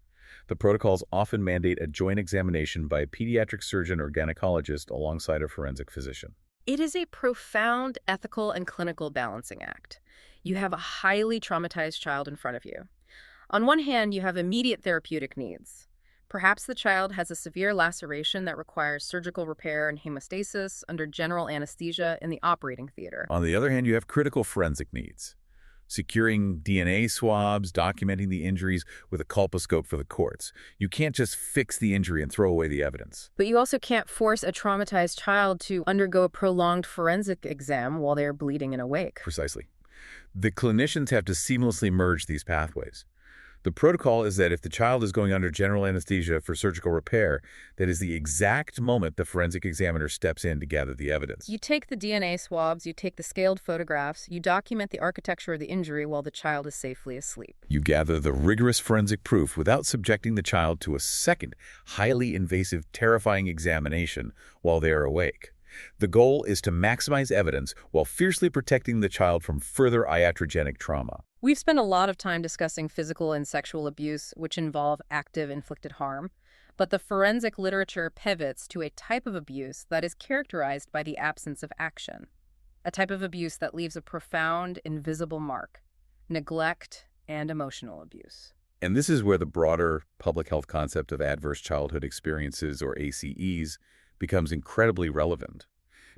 The protocols often mandate a joint examination by a pediatric surgeon or gynecologist alongside a forensic physician. It is a profound ethical and clinical balancing act. You have a highly traumatized child in front of you. On one hand, you have immediate therapeutic needs. Perhaps the child has a severe laceration that requires surgical repair and hemostasis under general anesthesia in the operating theater. On the other hand, you have critical forensic needs. Securing DNA swabs, documenting the injuries with a colposcope for the courts. You can't just fix the injury and throw away the evidence. But you also can't force a traumatized child to undergo a prolonged forensic exam while they are bleeding and awake. Precisely. The clinicians have to seamlessly merge these pathways. The protocol is that if the child is going under general anesthesia for surgical repair, that is the exact moment the forensic examiner steps in to gather the evidence. You take the DNA swabs, you take the scaled photographs, you document the architecture of the injury while the child is safely asleep. You gather the rigorous forensic proof without subjecting the child to a second, highly invasive, terrifying examination while they are awake. The goal is to maximize evidence while fiercely protecting the child from further iatrogenic trauma. We've spent a lot of time discussing physical and sexual abuse, which involve active inflicted harm, but the forensic literature pivots to a type of abuse that is characterized by the absence of action, a type of abuse that leaves a profound, invisible mark: neglect and emotional abuse. And this is where the broader public health concept of adverse childhood experiences, or ACEs, becomes incredibly relevant.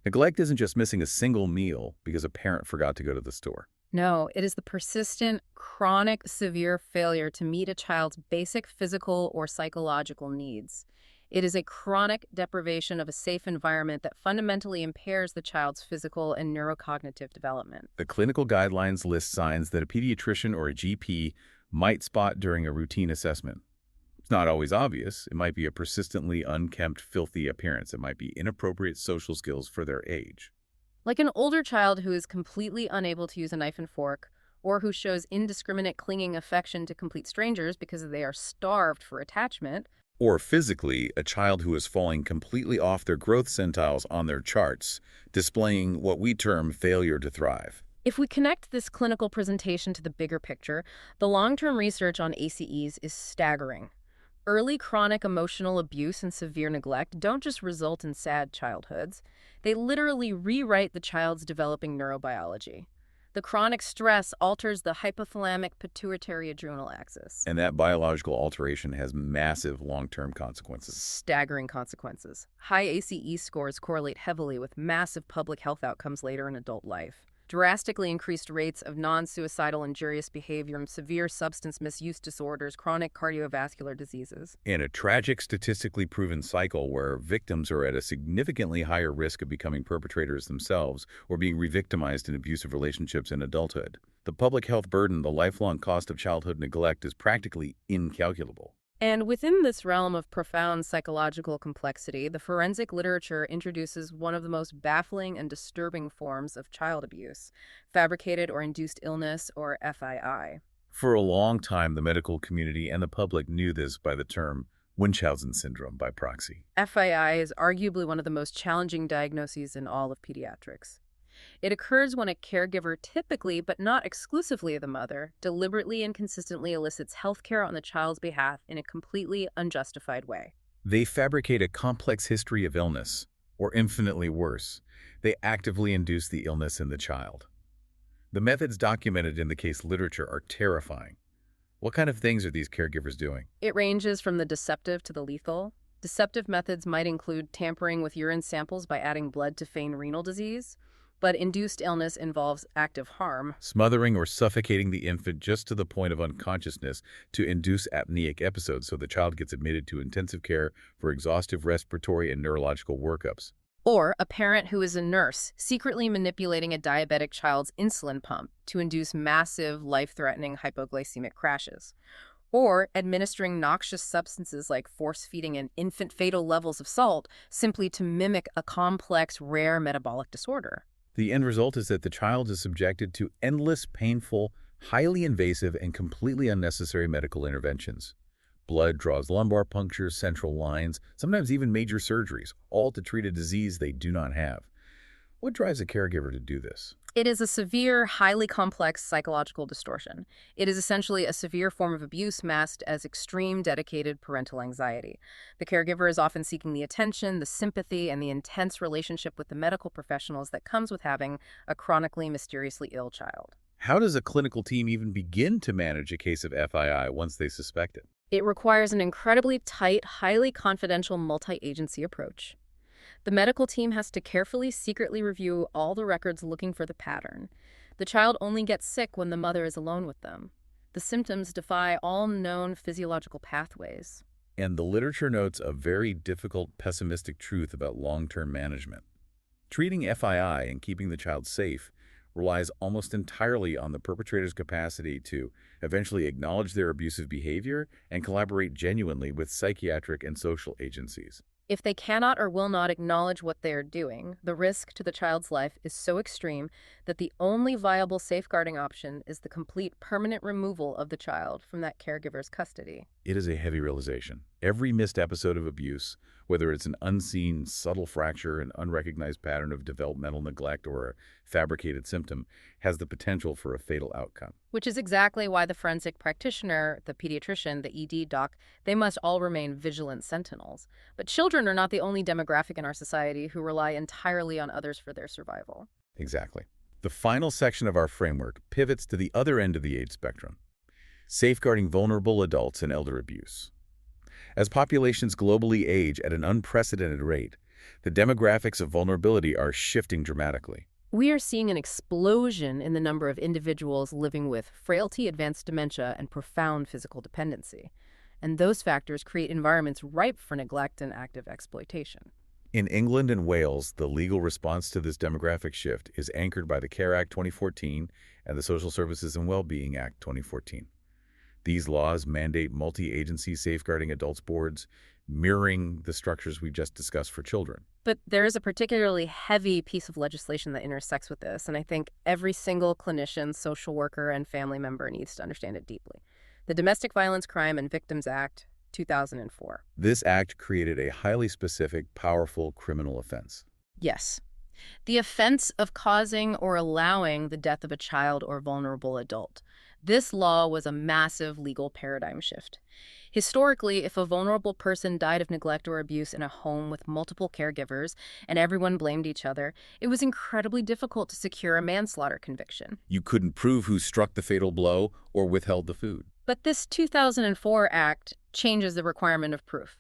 Neglect isn't just missing a single meal because a parent forgot to go to the store. No, it is the persistent, chronic, severe failure to meet a child's basic physical or psychological needs. It is a chronic deprivation of a safe environment that fundamentally impairs the child's physical and neurocognitive development. The clinical guidelines list signs that a pediatrician or a GP might spot during a routine assessment. It's not always obvious. It might be a persistently unkempt, filthy appearance. It might be inappropriate social skills for their age. Like an older child who is completely unable to use a knife and fork, or who shows indiscriminate clinging affection to complete strangers because they are starved for attachment. Or physically, a child who is falling completely off their growth centiles on their charts, displaying what we term failure to thrive. If we connect this clinical presentation to the bigger picture, the long-term research on ACEs is staggering. Early chronic emotional abuse and severe neglect don't just result in sad childhoods. They literally rewrite the child's developing neurobiology. The chronic stress alters the hypothalamic pituitary adrenal axis. And that biological alteration has massive long-term consequences. Staggering consequences. High ACE scores correlate heavily with massive public health outcomes later in adult life. Drastically increased rates of non-suicidal injurious behavior, severe substance misuse disorders, chronic cardiovascular diseases. And a tragic, statistically proven cycle where victims are at a significantly higher risk of becoming perpetrators themselves or being re-victimized in abusive relationships in adulthood. The public health burden, the lifelong cost of childhood neglect, is practically incalculable. And within this realm of profound psychological complexity, the forensic literature introduces one of the most baffling and disturbing forms of child abuse: fabricated or induced illness, or FII. For a long time, the medical community and the public knew this by the term Munchausen syndrome by proxy. FII is arguably one of the most challenging diagnoses in all of pediatrics. It occurs when a caregiver, typically but not exclusively the mother, deliberately and consistently elicits health care on the child's behalf in a completely unjustified way. They fabricate a complex history of illness, or infinitely worse, they actively induce the illness in the child. The methods documented in the case literature are terrifying. What kind of things are these caregivers doing? It ranges from the deceptive to the lethal. Deceptive methods might include tampering with urine samples by adding blood to feign renal disease, but induced illness involves active harm. Smothering or suffocating the infant just to the point of unconsciousness to induce apneic episodes so the child gets admitted to intensive care for exhaustive respiratory and neurological workups. Or a parent who is a nurse secretly manipulating a diabetic child's insulin pump to induce massive, life-threatening hypoglycemic crashes. Or administering noxious substances like force-feeding an infant fatal levels of salt simply to mimic a complex, rare metabolic disorder. The end result is that the child is subjected to endless, painful, highly invasive, and completely unnecessary medical interventions. Blood draws, lumbar punctures, central lines, sometimes even major surgeries, all to treat a disease they do not have. What drives a caregiver to do this? It is a severe, highly complex psychological distortion. It is essentially a severe form of abuse masked as extreme, dedicated parental anxiety. The caregiver is often seeking the attention, the sympathy, and the intense relationship with the medical professionals that comes with having a chronically, mysteriously ill child. How does a clinical team even begin to manage a case of FII once they suspect it? It requires an incredibly tight, highly confidential multi-agency approach. The medical team has to carefully, secretly review all the records looking for the pattern. The child only gets sick when the mother is alone with them. The symptoms defy all known physiological pathways. And the literature notes a very difficult, pessimistic truth about long-term management. Treating FII and keeping the child safe relies almost entirely on the perpetrator's capacity to eventually acknowledge their abusive behavior and collaborate genuinely with psychiatric and social agencies. If they cannot or will not acknowledge what they are doing, the risk to the child's life is so extreme that the only viable safeguarding option is the complete permanent removal of the child from that caregiver's custody. It is a heavy realization. Every missed episode of abuse, whether it's an unseen, subtle fracture, an unrecognized pattern of developmental neglect, or a fabricated symptom, has the potential for a fatal outcome. Which is exactly why the forensic practitioner, the pediatrician, the ED doc, they must all remain vigilant sentinels. But children are not the only demographic in our society who rely entirely on others for their survival. Exactly. The final section of our framework pivots to the other end of the age spectrum, safeguarding vulnerable adults and elder abuse. As populations globally age at an unprecedented rate, the demographics of vulnerability are shifting dramatically. We are seeing an explosion in the number of individuals living with frailty, advanced dementia, and profound physical dependency. And those factors create environments ripe for neglect and active exploitation. In England and Wales, the legal response to this demographic shift is anchored by the CARE Act 2014 and the Social Services and Wellbeing Act 2014. These laws mandate multi-agency safeguarding adults boards, mirroring the structures we just discussed for children. But there is a particularly heavy piece of legislation that intersects with this, and I think every single clinician, social worker, and family member needs to understand it deeply. The Domestic Violence Crime and Victims Act, 2004. This act created a highly specific, powerful criminal offense. Yes. The offense of causing or allowing the death of a child or vulnerable adult. This law was a massive legal paradigm shift. Historically, if a vulnerable person died of neglect or abuse in a home with multiple caregivers and everyone blamed each other, it was incredibly difficult to secure a manslaughter conviction. You couldn't prove who struck the fatal blow or withheld the food. But this 2004 Act changes the requirement of proof.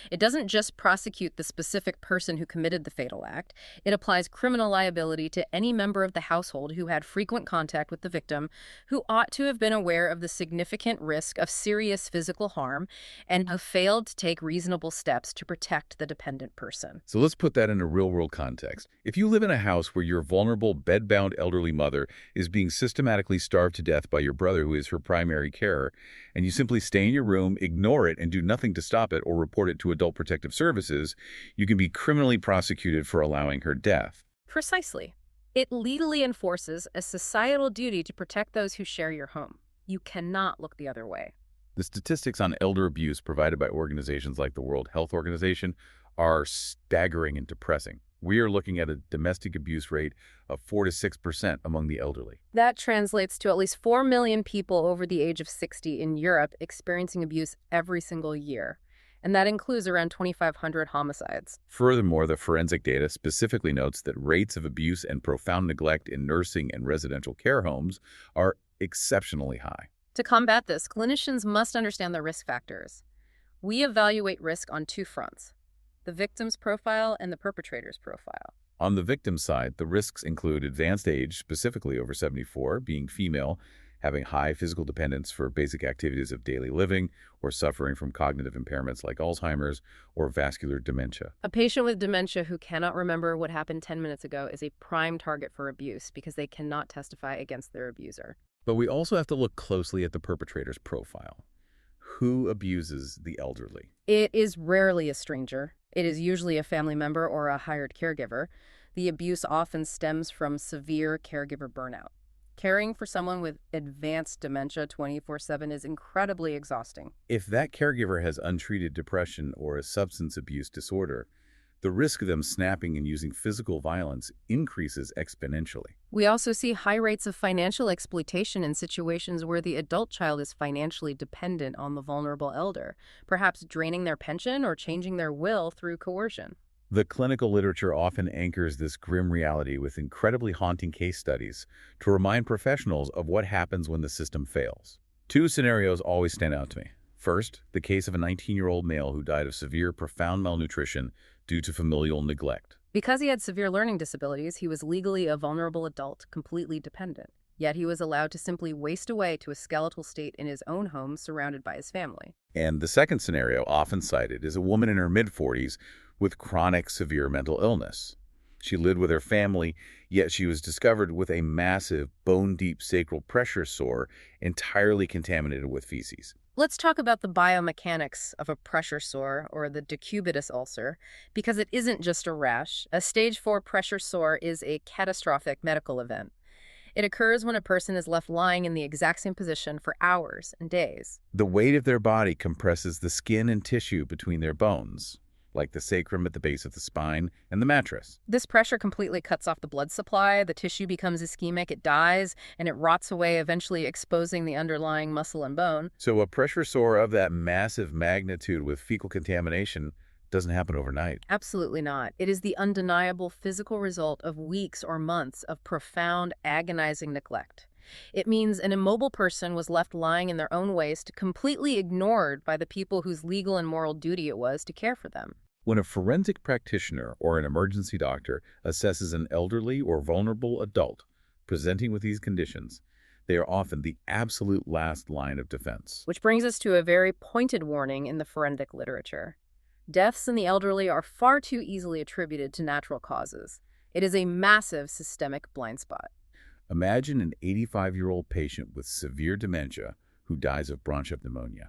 It doesn't just prosecute the specific person who committed the fatal act. It applies criminal liability to any member of the household who had frequent contact with the victim, who ought to have been aware of the significant risk of serious physical harm, and who failed to take reasonable steps to protect the dependent person. So let's put that in a real-world context. If you live in a house where your vulnerable, bed-bound elderly mother is being systematically starved to death by your brother who is her primary carer, and you simply stay in your room, ignore it, and do nothing to stop it or report it to Adult Protective Services, you can be criminally prosecuted for allowing her death. Precisely. It legally enforces a societal duty to protect those who share your home. You cannot look the other way. The statistics on elder abuse provided by organizations like the World Health Organization are staggering and depressing. We are looking at a domestic abuse rate of 4 to 6% among the elderly. That translates to at least 4 million people over the age of 60 in Europe experiencing abuse every single year. And that includes around 2,500 homicides. Furthermore, the forensic data specifically notes that rates of abuse and profound neglect in nursing and residential care homes are exceptionally high. To combat this, clinicians must understand the risk factors. We evaluate risk on two fronts: the victim's profile and the perpetrator's profile. On the victim side, the risks include advanced age, specifically over 74, being female, having high physical dependence for basic activities of daily living, or suffering from cognitive impairments like Alzheimer's or vascular dementia. A patient with dementia who cannot remember what happened 10 minutes ago is a prime target for abuse because they cannot testify against their abuser. But we also have to look closely at the perpetrator's profile. Who abuses the elderly? It is rarely a stranger. It is usually a family member or a hired caregiver. The abuse often stems from severe caregiver burnout. Caring for someone with advanced dementia 24/7 is incredibly exhausting. If that caregiver has untreated depression or a substance abuse disorder, the risk of them snapping and using physical violence increases exponentially. We also see high rates of financial exploitation in situations where the adult child is financially dependent on the vulnerable elder, perhaps draining their pension or changing their will through coercion. The clinical literature often anchors this grim reality with incredibly haunting case studies to remind professionals of what happens when the system fails. Two scenarios always stand out to me. First, the case of a 19-year-old male who died of severe, profound malnutrition due to familial neglect. Because he had severe learning disabilities, he was legally a vulnerable adult, completely dependent. Yet he was allowed to simply waste away to a skeletal state in his own home, surrounded by his family. And the second scenario, often cited, is a woman in her mid-40s with chronic severe mental illness. She lived with her family, yet she was discovered with a massive, bone-deep sacral pressure sore entirely contaminated with feces. Let's talk about the biomechanics of a pressure sore, or the decubitus ulcer, because it isn't just a rash. A stage 4 pressure sore is a catastrophic medical event. It occurs when a person is left lying in the exact same position for hours and days. The weight of their body compresses the skin and tissue between their bones, like the sacrum at the base of the spine and the mattress. This pressure completely cuts off the blood supply, the tissue becomes ischemic, it dies, and it rots away, eventually exposing the underlying muscle and bone. So a pressure sore of that massive magnitude with fecal contamination doesn't happen overnight. Absolutely not. It is the undeniable physical result of weeks or months of profound, agonizing neglect. It means an immobile person was left lying in their own waste, completely ignored by the people whose legal and moral duty it was to care for them. When a forensic practitioner or an emergency doctor assesses an elderly or vulnerable adult presenting with these conditions, they are often the absolute last line of defense. Which brings us to a very pointed warning in the forensic literature. Deaths in the elderly are far too easily attributed to natural causes. It is a massive systemic blind spot. Imagine an 85-year-old patient with severe dementia who dies of bronchopneumonia.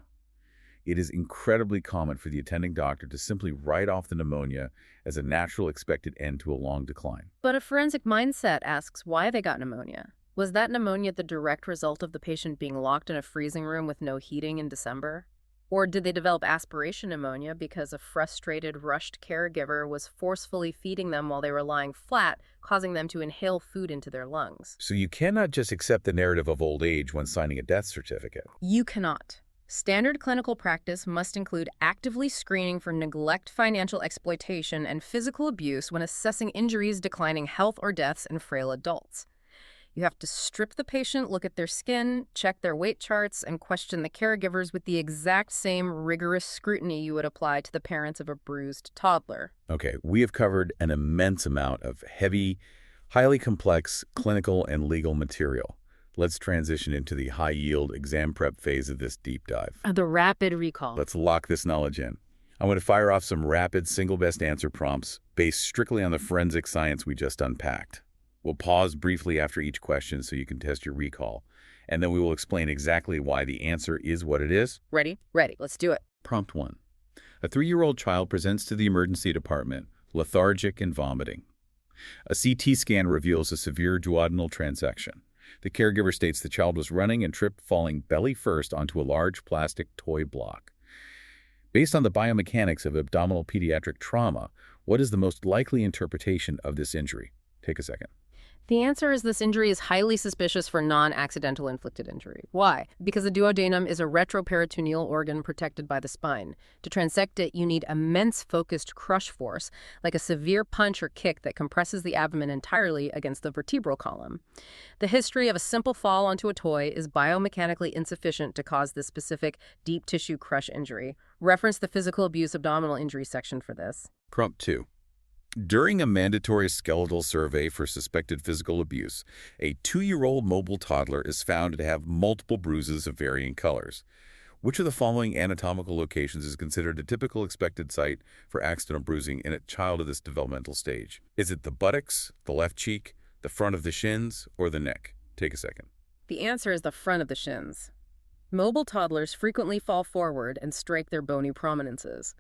It is incredibly common for the attending doctor to simply write off the pneumonia as a natural expected end to a long decline. But a forensic mindset asks why they got pneumonia. Was that pneumonia the direct result of the patient being locked in a freezing room with no heating in December? Or did they develop aspiration pneumonia because a frustrated, rushed caregiver was forcefully feeding them while they were lying flat, causing them to inhale food into their lungs? So you cannot just accept the narrative of old age when signing a death certificate. You cannot. Standard clinical practice must include actively screening for neglect, financial exploitation, and physical abuse when assessing injuries, declining health, or deaths in frail adults. You have to strip the patient, look at their skin, check their weight charts, and question the caregivers with the exact same rigorous scrutiny you would apply to the parents of a bruised toddler. Okay, we have covered an immense amount of heavy, highly complex clinical and legal material. Let's transition into the high-yield exam prep phase of this deep dive. The rapid recall. Let's lock this knowledge in. I'm going to fire off some rapid single best answer prompts based strictly on the forensic science we just unpacked. We'll pause briefly after each question so you can test your recall, and then we will explain exactly why the answer is what it is. Ready? Ready. Let's do it. Prompt 1. A 3-year-old child presents to the emergency department, lethargic and vomiting. A CT scan reveals a severe duodenal transection. The caregiver states the child was running and tripped, falling belly first onto a large plastic toy block. Based on the biomechanics of abdominal pediatric trauma, what is the most likely interpretation of this injury? Take a second. The answer is this injury is highly suspicious for non-accidental inflicted injury. Why? Because the duodenum is a retroperitoneal organ protected by the spine. To transect it, you need immense focused crush force, like a severe punch or kick that compresses the abdomen entirely against the vertebral column. The history of a simple fall onto a toy is biomechanically insufficient to cause this specific deep tissue crush injury. Reference the physical abuse abdominal injury section for this. Prompt 2. During a mandatory skeletal survey for suspected physical abuse, a 2-year-old mobile toddler is found to have multiple bruises of varying colors. Which of the following anatomical locations is considered a typical expected site for accidental bruising in a child of this developmental stage? Is it the buttocks, the left cheek, the front of the shins, or the neck? Take a second. The answer is the front of the shins. Mobile toddlers frequently fall forward and strike their bony prominences.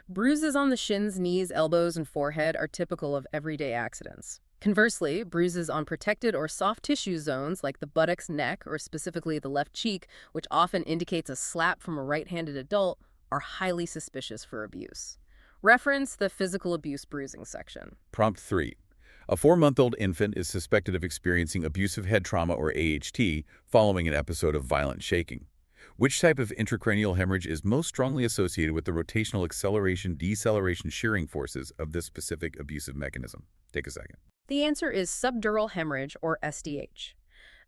Bruises on the shins, knees, elbows, and forehead are typical of everyday accidents. Conversely, bruises on protected or soft tissue zones like the buttocks, neck, or specifically the left cheek, which often indicates a slap from a right-handed adult, are highly suspicious for abuse. Reference the physical abuse bruising section. Prompt 3. A 4-month-old infant is suspected of experiencing abusive head trauma or AHT following an episode of violent shaking. Which type of intracranial hemorrhage is most strongly associated with the rotational acceleration-deceleration shearing forces of this specific abusive mechanism? Take a second. The answer is subdural hemorrhage, or SDH.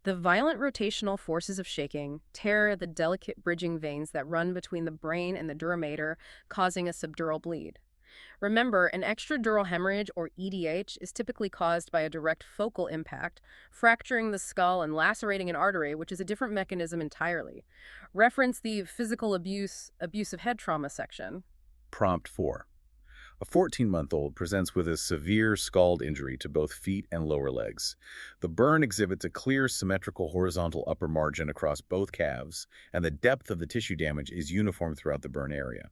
The violent rotational forces of shaking tear the delicate bridging veins that run between the brain and the dura mater, causing a subdural bleed. Remember, an extradural hemorrhage, or EDH, is typically caused by a direct focal impact, fracturing the skull and lacerating an artery, which is a different mechanism entirely. Reference the physical abusive head trauma section. Prompt 4. A 14-month-old presents with a severe scald injury to both feet and lower legs. The burn exhibits a clear symmetrical horizontal upper margin across both calves, and the depth of the tissue damage is uniform throughout the burn area.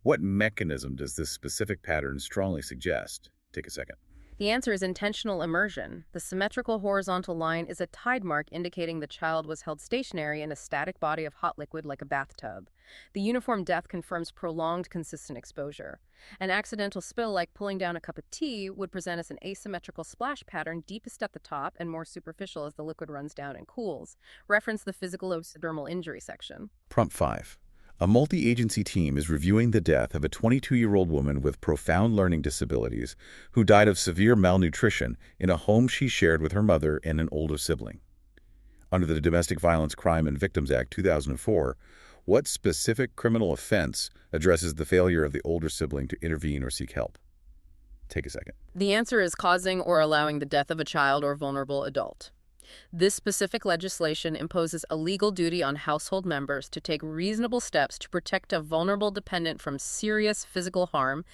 What mechanism does this specific pattern strongly suggest? Take a second. The answer is intentional immersion. The symmetrical horizontal line is a tide mark indicating the child was held stationary in a static body of hot liquid like a bathtub. The uniform depth confirms prolonged, consistent exposure. An accidental spill, like pulling down a cup of tea, would present as an asymmetrical splash pattern, deepest at the top and more superficial as the liquid runs down and cools. Reference the physical epidermal injury section. Prompt 5. A multi-agency team is reviewing the death of a 22-year-old woman with profound learning disabilities who died of severe malnutrition in a home she shared with her mother and an older sibling. Under the Domestic Violence Crime and Victims Act 2004, what specific criminal offense addresses the failure of the older sibling to intervene or seek help? Take a second. The answer is causing or allowing the death of a child or vulnerable adult. This specific legislation imposes a legal duty on household members to take reasonable steps to protect a vulnerable dependent from serious physical harm,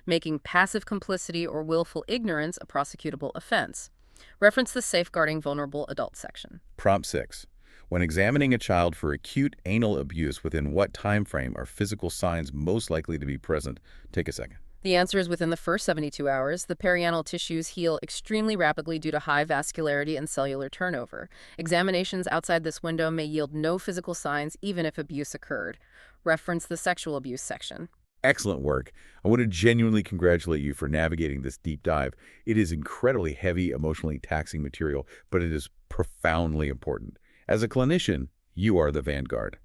making passive complicity or willful ignorance a prosecutable offense. Reference the Safeguarding Vulnerable Adult section. Prompt 6. When examining a child for acute anal abuse, within what time frame are physical signs most likely to be present? Take a second. The answer is within the first 72 hours. The perianal tissues heal extremely rapidly due to high vascularity and cellular turnover. Examinations outside this window may yield no physical signs even if abuse occurred. Reference the sexual abuse section. Excellent work. I want to genuinely congratulate you for navigating this deep dive. It is incredibly heavy, emotionally taxing material, but it is profoundly important. As a clinician, you are the vanguard.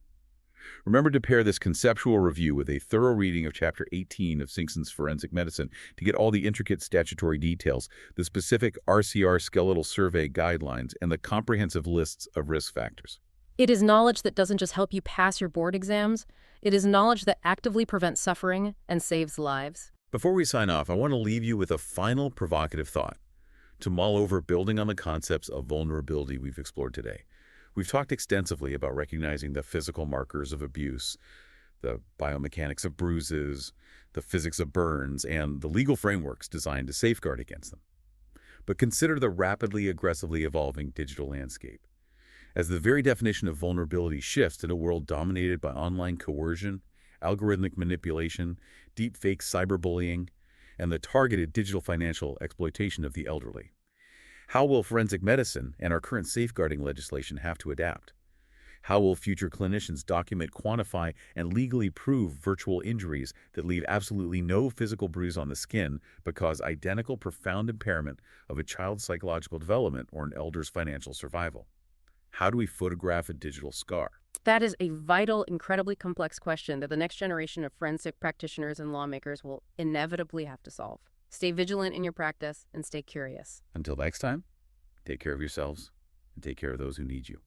Remember to pair this conceptual review with a thorough reading of Chapter 18 of Sinkson's Forensic Medicine to get all the intricate statutory details, the specific RCR skeletal survey guidelines, and the comprehensive lists of risk factors. It is knowledge that doesn't just help you pass your board exams. It is knowledge that actively prevents suffering and saves lives. Before we sign off, I want to leave you with a final provocative thought to mull over, building on the concepts of vulnerability we've explored today. We've talked extensively about recognizing the physical markers of abuse, the biomechanics of bruises, the physics of burns, and the legal frameworks designed to safeguard against them. But consider the rapidly, aggressively evolving digital landscape. As the very definition of vulnerability shifts in a world dominated by online coercion, algorithmic manipulation, deepfake cyberbullying, and the targeted digital financial exploitation of the elderly. How will forensic medicine and our current safeguarding legislation have to adapt? How will future clinicians document, quantify, and legally prove virtual injuries that leave absolutely no physical bruise on the skin but cause identical profound impairment of a child's psychological development or an elder's financial survival? How do we photograph a digital scar? That is a vital, incredibly complex question that the next generation of forensic practitioners and lawmakers will inevitably have to solve. Stay vigilant in your practice and stay curious. Until next time, take care of yourselves and take care of those who need you.